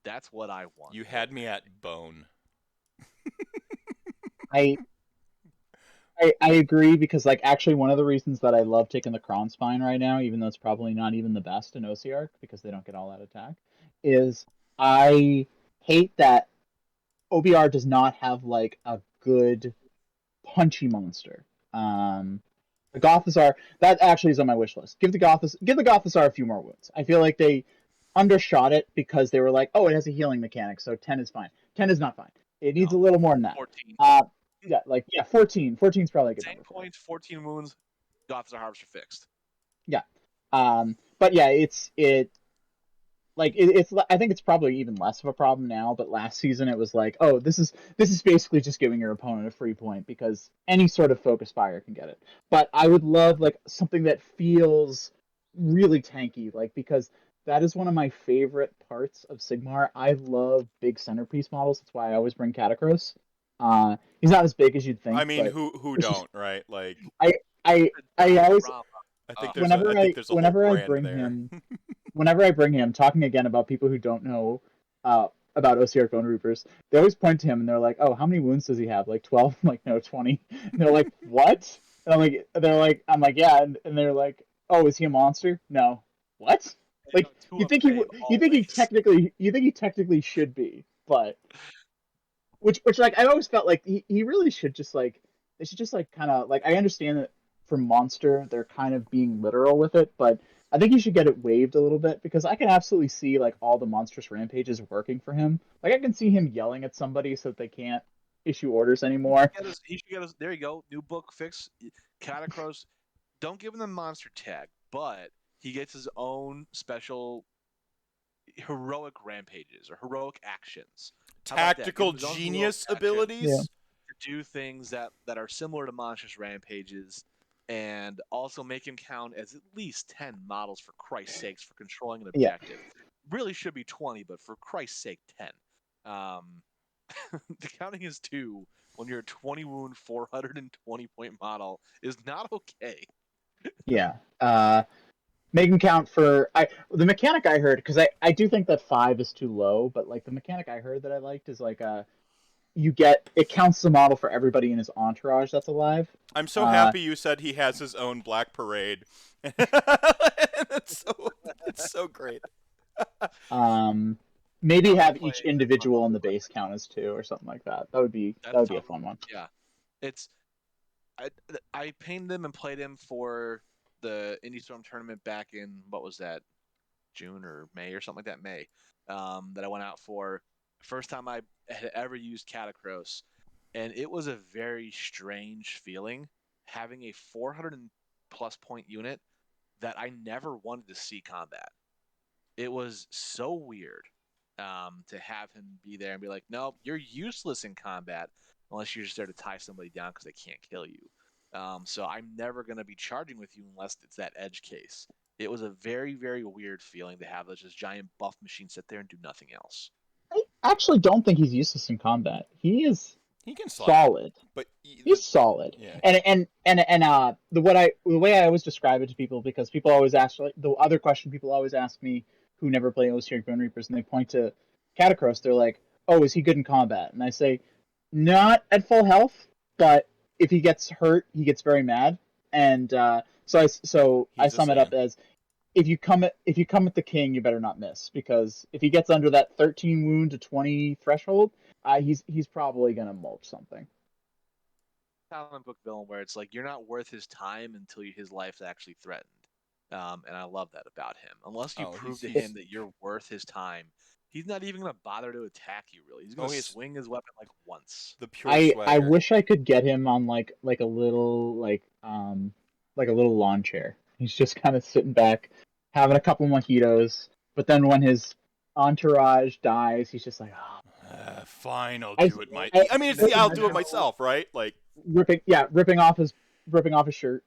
That's what I want. You had me at bone. I agree, because like actually one of the reasons that I love taking the Kron Spine right now, even though it's probably not even the best in OCR because they don't get all that attack, is I hate that OBR does not have like a good punchy monster. The Gothazar, that actually is on my wish list. Give the Gothazar a few more wounds. I feel like they undershot it because they were like, oh, it has a healing mechanic, so 10 is fine. 10 is not fine. It needs a little more than that. 14. 14. 14 is probably a good Same number. points, 14 wounds. Goths are harvester fixed. Yeah. But yeah, it's I think it's probably even less of a problem now, but last season it was like, oh, this is basically just giving your opponent a free point because any sort of focus fire can get it. But I would love like something that feels really tanky, like, because that is one of my favorite parts of Sigmar. I love big centerpiece models. That's why I always bring Katakros. He's not as big as you'd think. I mean, but who don't, right? Like I always I think there's whenever a whole brand bring there. him, whenever I bring him, talking again about people who don't know about OCR Bonereapers, they always point to him and they're like, "Oh, how many wounds does he have? Like 12?" I'm like, "No, 20." And they're like, "What?" And I'm like, "Yeah," and they're like, "Oh, is he a monster?" No. What? Like you think he technically should be, but which like I always felt like he really should just like they should just like kind of like I understand that for monster they're kind of being literal with it, but I think he should get it waived a little bit because I can absolutely see like all the monstrous rampages working for him. Like I can see him yelling at somebody so that they can't issue orders anymore. He should get us. There you go. New book fix. Katakros. Don't give him the monster tag, but he gets his own special heroic rampages or heroic actions. Tactical genius abilities. Yeah. To do things that are similar to monstrous rampages, and also make him count as at least 10 models for Christ's sakes for controlling an objective. Really should be 20, but for Christ's sake, 10. The counting is 2 when you're a 20 wound 420 point model is not okay. Yeah. Make him count for the mechanic I heard, because I do think that 5 is too low, but like the mechanic I heard that I liked is like it counts the model for everybody in his entourage that's alive. I'm so happy you said he has his own Black Parade. It's so great. Maybe have each individual in the base count as 2 or something like that. That would be a fun one. Yeah, I painted him and played him for the Indie Storm tournament back in what was that, June or May or something like that. May, that I went out for. First time I had ever used Katakros, and it was a very strange feeling having a 400+ point unit that I never wanted to see combat. It was so weird to have him be there and be like, "Nope, you're useless in combat unless you're just there to tie somebody down because they can't kill you." So I'm never going to be charging with you unless it's that edge case. It was a very, very weird feeling to have this giant buff machine sit there and do nothing else. I actually don't think he's useless in combat. He can slap, solid, but he's solid. Yeah. And the way I always describe it to people, because people always ask, like, the other question people always ask me who never play OCR Bonereapers, and they point to Katakros, they're like, "Oh, is he good in combat?" And I say, not at full health, but if he gets hurt, he gets very mad. And so I sum it up as, if you come at the king, you better not miss, because if he gets under that 13 wound to 20 threshold, he's probably gonna mulch something. Comic book villain where it's like you're not worth his time until his life's actually threatened. And I love that about him. Unless you Oh, prove to he's- him that you're worth his time, he's not even going to bother to attack you, really. He's going to he's- swing his weapon like once. The pure I swagger. wish I could get him on like a little like a little lawn chair. He's just kind of sitting back, having a couple mojitos. But then when his entourage dies, he's just like, oh. Fine, I'll I- do it. I- I mean, it's I- the I'll do it myself, right? Like, ripping off his shirt,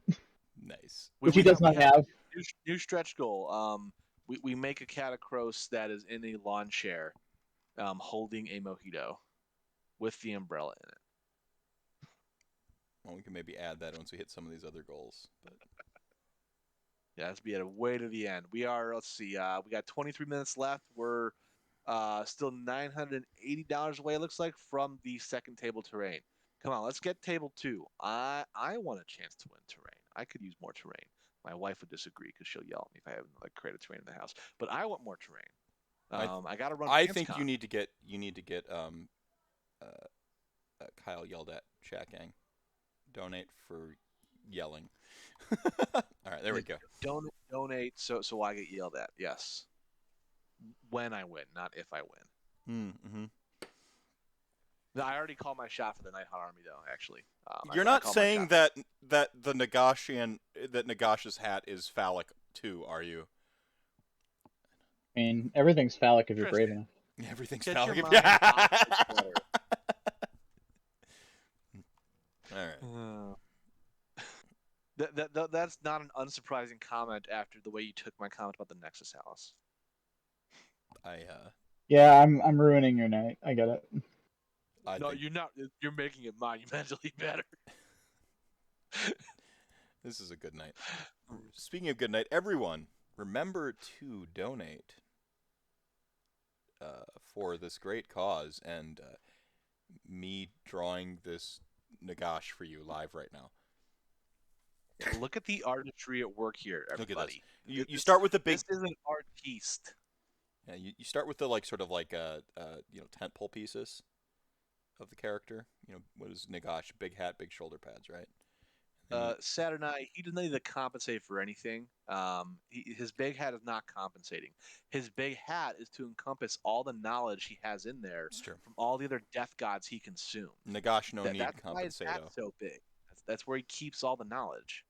nice. which he does not have. New stretch goal. We make a Katakros that is in a lawn chair, holding a mojito, with the umbrella in it. Well, we can maybe add that once we hit some of these other goals. But... Yeah, let's be at a way to the end. We are. Let's see. We got 23 minutes left. We're still $980 away. It looks like from the second table terrain. Come on, let's get table 2. I want a chance to win terrain. I could use more terrain. My wife would disagree because she'll yell at me if I haven't created terrain in the house. But I want more terrain. I got to run. I think you need to get Kyle yelled at Chat Gang. Donate for yelling. All right, there we go. Donate so I get yelled at. Yes. When I win, not if I win. Mm-hmm. I already called my shot for the Nighthawk Army, though. Actually, you're not saying that the Nagash's hat is phallic too, are you? I mean, everything's phallic if you're brave enough. Everything's Get phallic. your mind off the sweater. All right. That's not an unsurprising comment after the way you took my comment about the Nexus House. Yeah, I'm ruining your night. I get it. You're not. You're making it monumentally better. This is a good night. Speaking of good night, everyone, remember to donate for this great cause and me drawing this Nagash for you live right now. Look at the artistry at work here, everybody. Look at this. You start with the big. This is an artiste. Yeah, you start with the tentpole pieces of the character. What is Nagash? Big hat, big shoulder pads, right? Saturday, he doesn't need to compensate for anything. His big hat is not compensating. His big hat is to encompass all the knowledge he has in there from all the other death gods he consumed. Nagash need that's compensate. Why his hat's so big. That's where he keeps all the knowledge.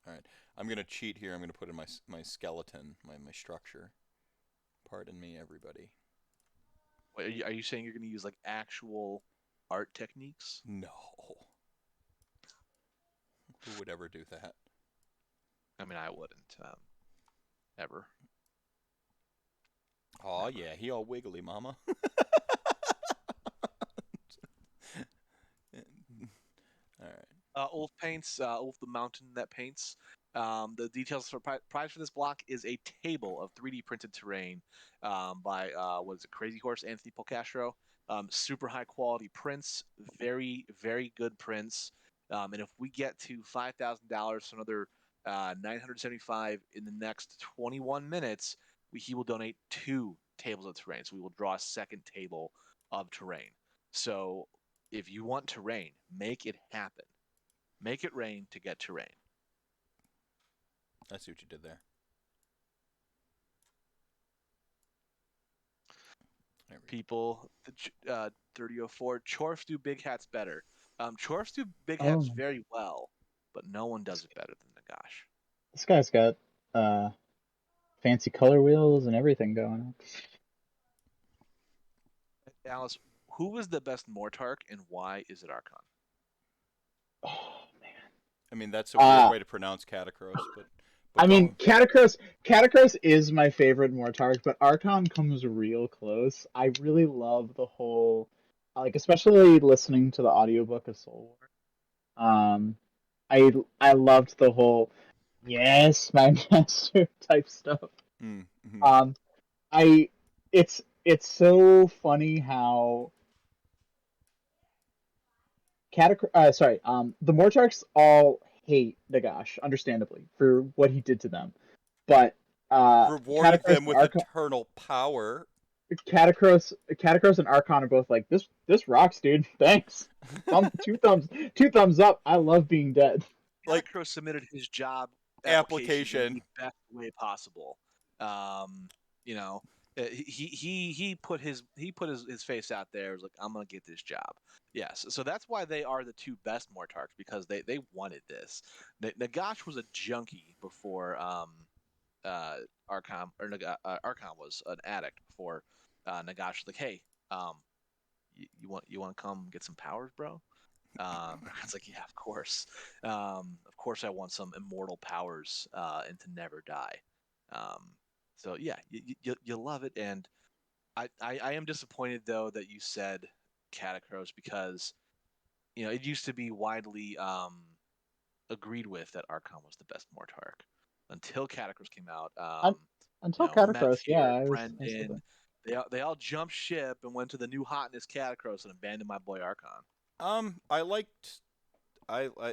All right, I'm gonna cheat here. I'm gonna put in my skeleton, my structure. Pardon me, everybody. Wait, are you saying you're gonna use like actual art techniques? No. Who would ever do that? I mean, I wouldn't, ever. Oh yeah, he all wiggly, mama. All right. Ulf paints. Ulf the mountain that paints. The details for prize for this block is a table of 3D printed terrain by Crazy Horse Anthony Polcastro. Super high quality prints, very very good prints. And if we get to $5,000, so another $975 in the next 21 minutes, he will donate 2 tables of terrain. So we will draw a second table of terrain. So if you want terrain, make it happen. Make it rain to get terrain. I see what you did there. People, 3004, Chorfs do big hats better. Chorfs do big hats very well, but no one does it better than Nagash. This guy's got fancy color wheels and everything going on. Alice, who was the best Mortarch and why is it Archon? Oh man. I mean, that's a weird way to pronounce Katakros, but I mean, Katakros is my favorite Mortarch, but Archon comes real close. I really love the whole, especially listening to the audiobook of Soul War. I loved the whole, yes, my master type stuff. Mm-hmm. It's so funny how the Mortarchs all hate Nagash, understandably, for what he did to them. But rewarded Katakros them with eternal power. Katakros and Archon are both like, this rocks, dude. Thanks. Two thumbs up. I love being dead. Katakros submitted his job application in the best way possible. You know, he put his face out there. Was like, I'm gonna get this job. Yes, so that's why they are the two best Mortarks, because they wanted this. Nagash was a junkie before Archon Archon was an addict before Nagash was like, hey, you want to come get some powers, bro? I was like, yeah, of course. Of course, I want some immortal powers and to never die. So yeah, you love it, and I am disappointed though that you said Katakros, because it used to be widely agreed with that Archon was the best Mortark until Katakros came out. Until Meph Katakros, yeah, here, I Brendan, they all jumped ship and went to the new hotness Katakros and abandoned my boy Archon.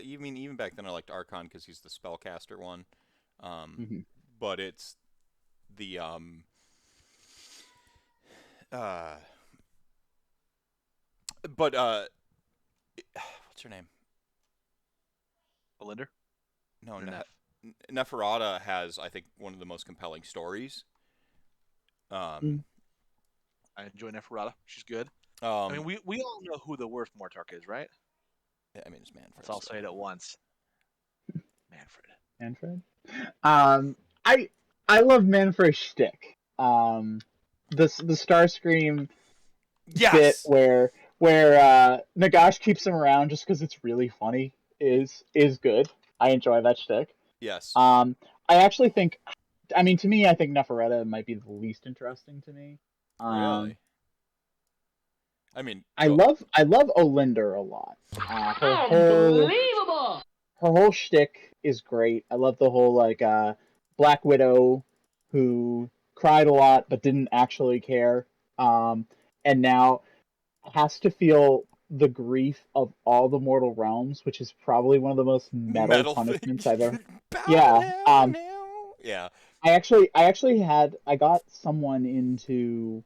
You mean even back then I liked Archon because he's the spellcaster one. Mhm. But it's the what's her name? Belinda? No, Neff. Neferata has, I think, one of the most compelling stories. I enjoy Neferata. She's good. I mean, we all know who the worst Mortark is, right? I mean, it's Manfred. So I'll say it at once. Manfred. I love Manfred's shtick. The Starscream bit where Nagash keeps him around just because it's really funny is good. I enjoy that shtick. Yes. I actually think, I mean, to me, I think Neferata might be the least interesting to me. Really? I mean, I love Olinder a lot. Unbelievable. Her whole shtick is great. I love the whole Black Widow who cried a lot but didn't actually care, and now has to feel the grief of all the mortal realms, which is probably one of the most metal punishments I've ever. Yeah. Yeah. I got someone into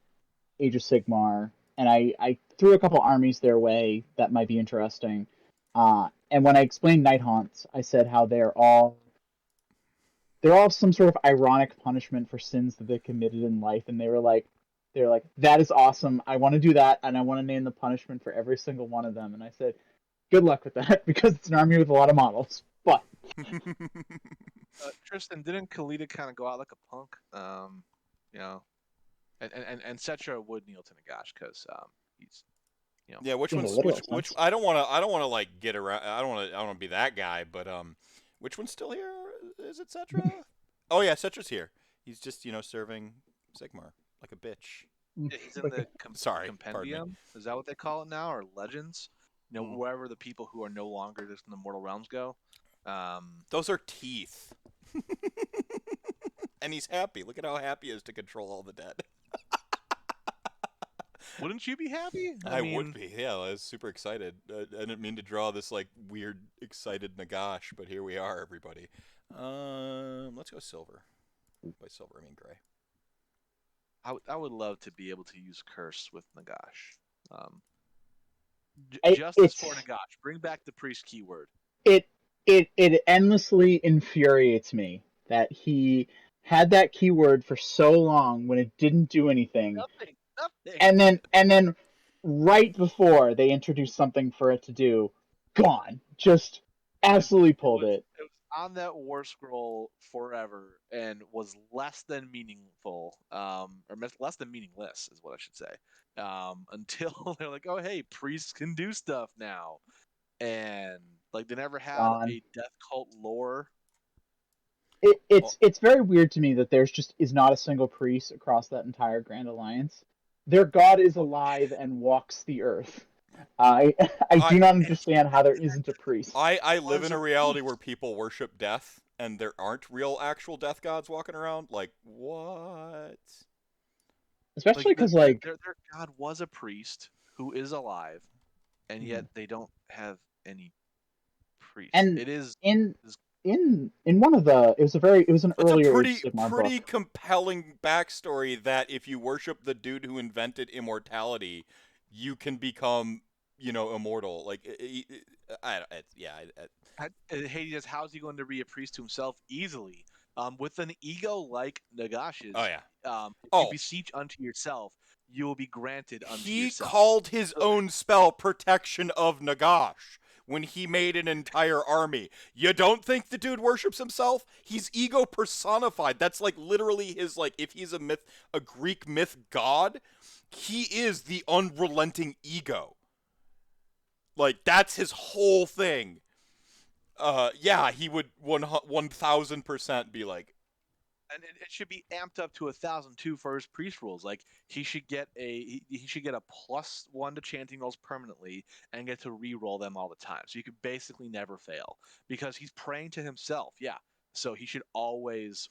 Age of Sigmar, and I threw a couple armies their way that might be interesting. And when I explained Night Haunts, I said how they're all some sort of ironic punishment for sins that they committed in life, and they were like, that is awesome. I want to do that, and I want to name the punishment for every single one of them. And I said, good luck with that, because it's an army with a lot of models. But Tristan, didn't Khalida kind of go out like a punk? And Cetra would kneel to Nagash because he's, Yeah, which I don't want to like get around. I don't want to be that guy. But which one's still here? Is it Cetra? Oh yeah, Cetra's here. He's just serving Sigmar like a bitch. Yeah, he's in the compendium. Is that what they call it now, or legends? Wherever the people who are no longer just in the mortal realms go. Those are teeth. And he's happy. Look at how happy he is to control all the dead. Wouldn't you be happy? I would be. Yeah, I was super excited. I didn't mean to draw this like weird, excited Nagash, but here we are, everybody. Let's go silver. By silver, I mean gray. I would love to be able to use curse with Nagash. Justice for Nagash. Bring back the priest keyword. It endlessly infuriates me that he had that keyword for so long when it didn't do anything. Nothing. And then right before they introduced something for it to do, gone. Just absolutely pulled it. It was on that war scroll forever and was less than meaningful, or less than meaningless is what I should say. Until they're like, oh hey, priests can do stuff now. And like they never had a death cult lore. It's very weird to me that there's just is not a single priest across that entire Grand Alliance. Their god is alive and walks the earth. I do not understand how there isn't a priest. I live in a reality where people worship death and there aren't real actual death gods walking around. Like what? Especially because their god was a priest who is alive, and yet they don't have any priest. And it is in one of the it was an earlier It's a pretty compelling backstory that if you worship the dude who invented immortality, you can become immortal. Like, Hades, how's he going to be a priest to himself easily? With an ego like Nagash's, Oh, yeah. if Oh. you beseech unto yourself, you will be granted unto He yourself. called his own spell Protection of Nagash when he made an entire army. You don't think the dude worships himself? He's ego personified. That's like literally his, like, if he's a Greek myth god, he is the unrelenting ego. Like, that's his whole thing. Yeah, he would 1000% be like, and it should be amped up to 1,000 too for his priest rules. Like, he should get a +1 to chanting rolls permanently and get to re-roll them all the time. So you could basically never fail because he's praying to himself. Yeah, so he should always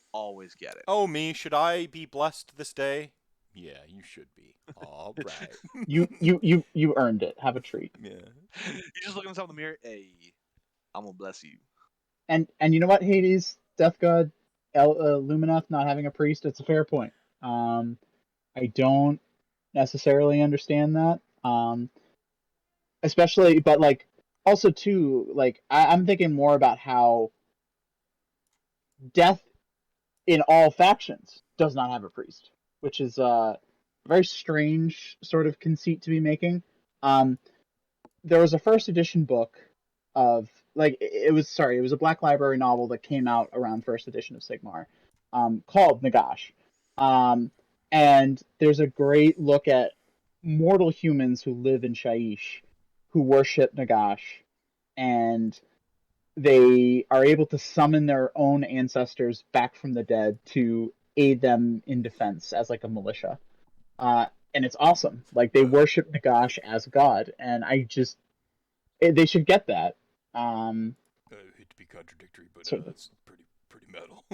get it. oh, me, should I be blessed this day? Yeah, you should be. All right. You earned it. Have a treat. Yeah. You just look at himself in the mirror. Hey, I'm gonna bless you. And you know what, Hades, Death God, Lumineth not having a priest, it's a fair point. I don't necessarily understand that. Especially, but like also too, like I'm thinking more about how Death in all factions does not have a priest, which is a very strange sort of conceit to be making. There was a first edition book of it was a Black Library novel that came out around first edition of Sigmar, called Nagash, and there's a great look at mortal humans who live in Shaiish, who worship Nagash, and they are able to summon their own ancestors back from the dead to aid them in defense as like a militia. And it's awesome. Like, they worship Nagash as god, and they should get that. I hate to be contradictory, but that's pretty metal.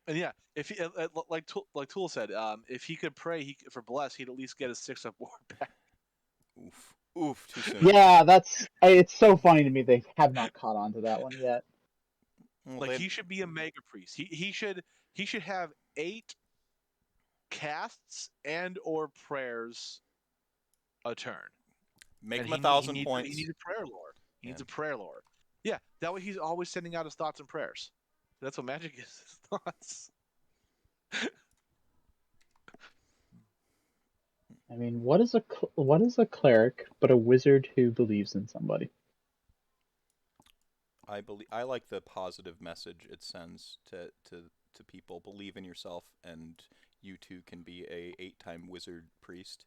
And yeah, if he like Tool said, if he could pray for bless, he'd at least get his 6 up war back. Oof, too soon. Yeah, it's so funny to me they have not caught on to that one yet. Well, he should be a mega priest. He should have 8 casts and or prayers a turn. Make him 1,000 points. He needs a prayer lore. He needs a prayer lore. Yeah, that way he's always sending out his thoughts and prayers. That's what magic is. His thoughts. I mean, what is a cleric but a wizard who believes in somebody? I like the positive message it sends to people. Believe in yourself, and you too can be a 8-time wizard priest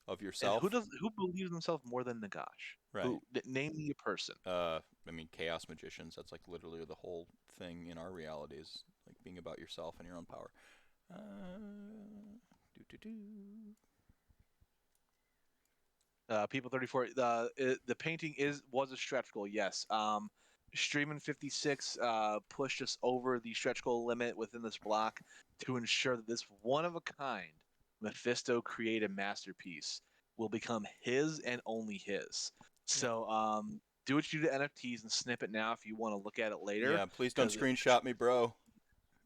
of yourself. And who believes in himself more than Nagash? Right. Name me a person. I mean, chaos magicians. That's like literally the whole thing in our reality is like being about yourself and your own power. People 34. The painting was a stretch goal. Yes. Streamin 56 pushed us over the stretch goal limit within this block to ensure that this one of a kind Mephisto created masterpiece will become his and only his. So do what you do to NFTs and snip it now if you want to look at it later. Yeah, please don't screenshot me, bro.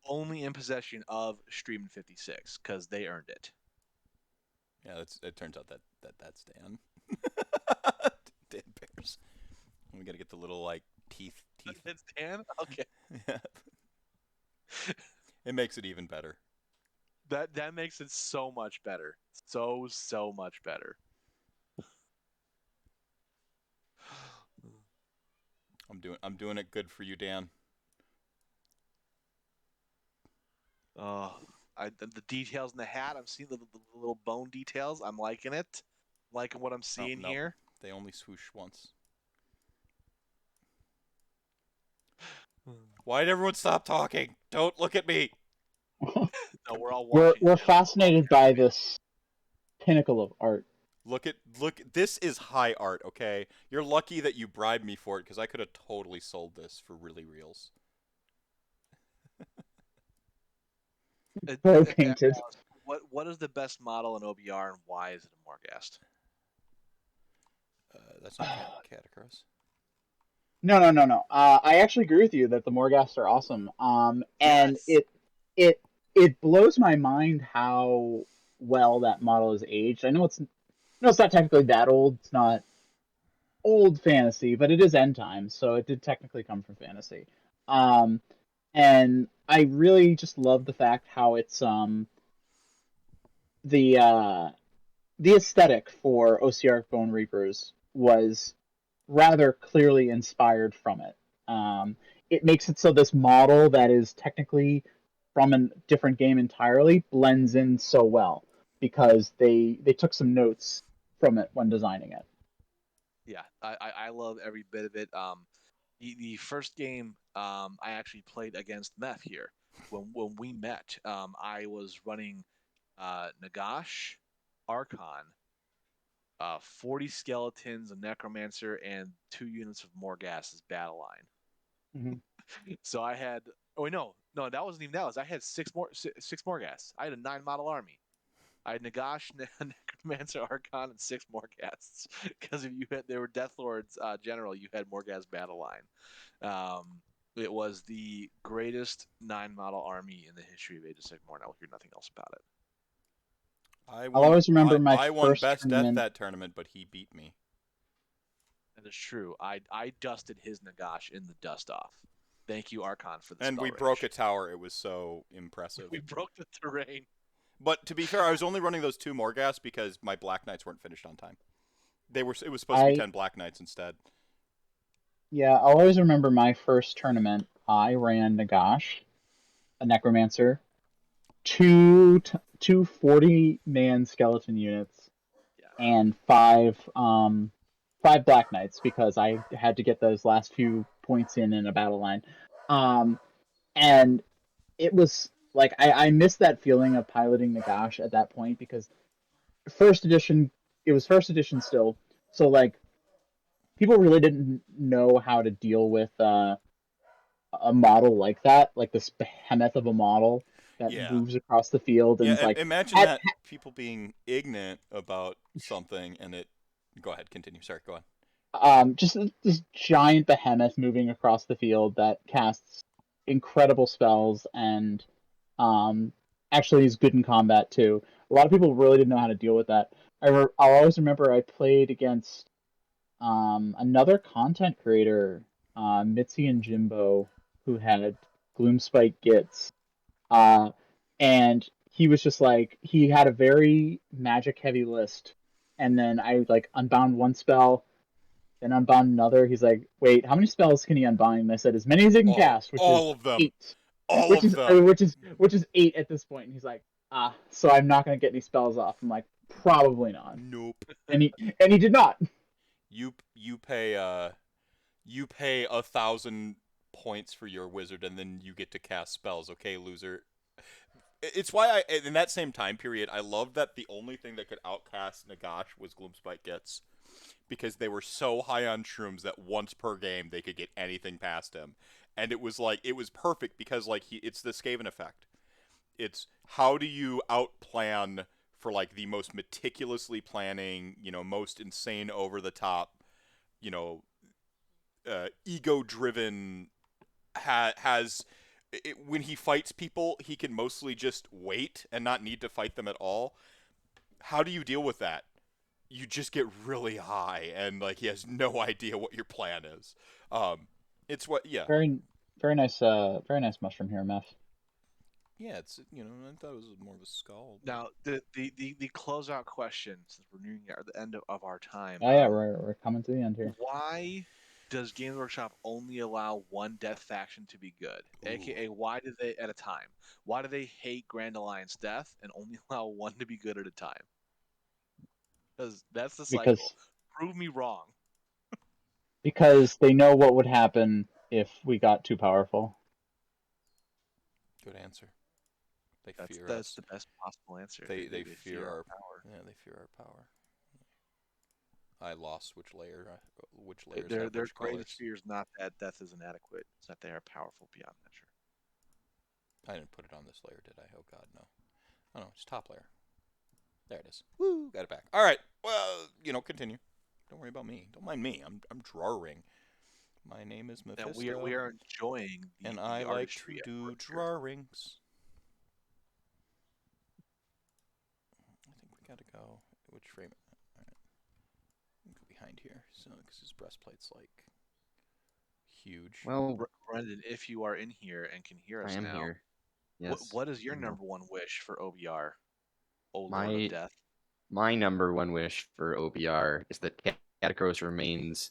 Only in possession of Streamin 56 because they earned it. Yeah, it turns out that's Dan. Dan Bears. We gotta get the little like teeth. It's Dan? Okay. Yeah. It makes it even better. That makes it so much better. So much better. I'm doing it good for you, Dan. The details in the hat. I'm seeing the little bone details. I'm liking it. I'm liking what I'm seeing here. They only swoosh once. Why did everyone stop talking? Don't look at me. No, we're all watching. We're fascinated by this pinnacle of art. Look, this is high art, okay? You're lucky that you bribed me for it, because I could have totally sold this for really reals. Pro painted. What is the best model in OBR, and why is it a Morghast? That's not Katakros. No. I actually agree with you that the Morghasts are awesome. And Yes. it blows my mind how well that model is aged. I know it's not technically that old. It's not old fantasy, but it is end times, so it did technically come from fantasy. And I really just love the fact how it's the aesthetic for OCR Bonereapers was rather clearly inspired from it. It makes it so this model that is technically from a different game entirely blends in so well because they took some notes from it when designing it. Yeah, I love every bit of it. The first game I actually played against Meph here. When we met, I was running Nagash, Archon, 40 skeletons, a necromancer, and 2 units of Morghast as battle line. Mm-hmm. So I had no, that wasn't even that. I had six Morghasts. I had a 9 model army. I had Nagash, Necromancer, Archon, and 6 Morghasts. Because if you had, they were Deathlords general, you had Morghast battle line. It was the greatest 9 model army in the history of Age of Sigmar, and I will hear nothing else about it. I'll always remember my I won first best tournament. death that tournament, but he beat me. That is true. I dusted his Nagash in the dust off. Thank you, Archon, for the And spell we range. broke a tower. It was so impressive. We broke the terrain. But to be fair, I was only running those 2 Morghast because my Black Knights weren't finished on time. It was supposed to be 10 Black Knights instead. Yeah, I'll always remember my first tournament. I ran Nagash, a Necromancer, two 40-man skeleton units, and five Black Knights because I had to get those last few points in a battle line. And it was like I missed that feeling of piloting Nagash at that point because first edition, it was first edition still, so like people really didn't know how to deal with a model like that, like this behemoth of a model that moves across the field and like imagine that people being ignorant about something and it. Go ahead, continue. Sorry, go on. Just this giant behemoth moving across the field that casts incredible spells and actually is good in combat too. A lot of people really didn't know how to deal with that. I'll always remember I played against another content creator, Mitzi and Jimbo, who had Gloomspite Gits. And he was just like, he had a very magic heavy list. And then I like unbound one spell, then unbound another. He's like, wait, how many spells can he unbind? And I said, as many as he can cast, which all is of them. 8. All which of is them. which is 8 at this point. And he's like, so I'm not gonna get any spells off. I'm like, probably not. Nope. And he did not. You pay 1,000 points for your wizard, and then you get to cast spells. Okay, loser. It's why in that same time period, I loved that the only thing that could outcast Nagash was Gloomspite Gits, because they were so high on shrooms that once per game they could get anything past him, and it was perfect because it's the Skaven effect. It's how do you outplan for like the most meticulously planning, most insane over the top, ego-driven has when he fights people, he can mostly just wait and not need to fight them at all. How do you deal with that? You just get really high, and like he has no idea what your plan is. It's what, yeah. Very nice mushroom here, Meph. Yeah, it's I thought it was more of a skull. Now the closeout question, since we're nearing the end of our time. Oh yeah, we're coming to the end here. Why does Games Workshop only allow one death faction to be good? Ooh. AKA, why do they at a time? Why do they hate Grand Alliance death and only allow one to be good at a time? Because that's the cycle. Prove me wrong. Because they know what would happen if we got too powerful. Good answer. They fear us. That's the best possible answer. They fear our power. Yeah, they fear our power. I lost which layers their greatest fear is not that death is inadequate. It's that they are powerful beyond measure. I didn't put it on this layer, did I? Oh god, no. Oh no, it's top layer. There it is. Woo, got it back. All right. Well, continue. Don't worry about me. Don't mind me. I'm drawing. My name is Mephisto. Now we are enjoying and I like to do drawings. Gotta go. Which frame? All right. Go behind here, so because his breastplate's like huge. Well, Brendan, if you are in here and can hear us I am now, here. Yes. what is your I know. number one wish for OBR? Oh Lord My of Death. my number one wish for OBR is that Katakros remains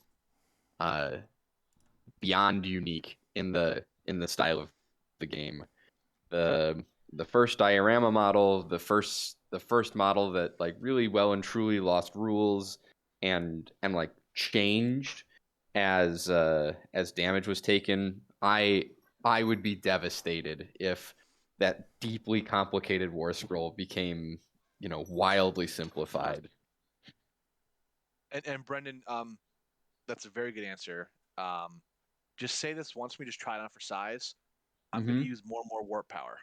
beyond unique in the style of the game. The first diorama model, the first model that like really well and truly lost rules and like changed as damage was taken. I would be devastated if that deeply complicated war scroll became, wildly simplified. And Brendan, that's a very good answer. Just say this once. We just try it on for size. I'm going to use more and more warp power.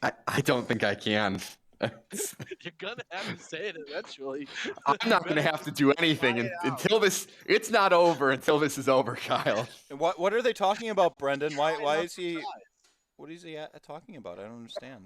I don't think I can. You're gonna have to say it eventually. I'm not going to have to do anything until this. It's not over until this is over, Kyle. And what are they talking about, Brendan? Why is he? What is he talking about? I don't understand.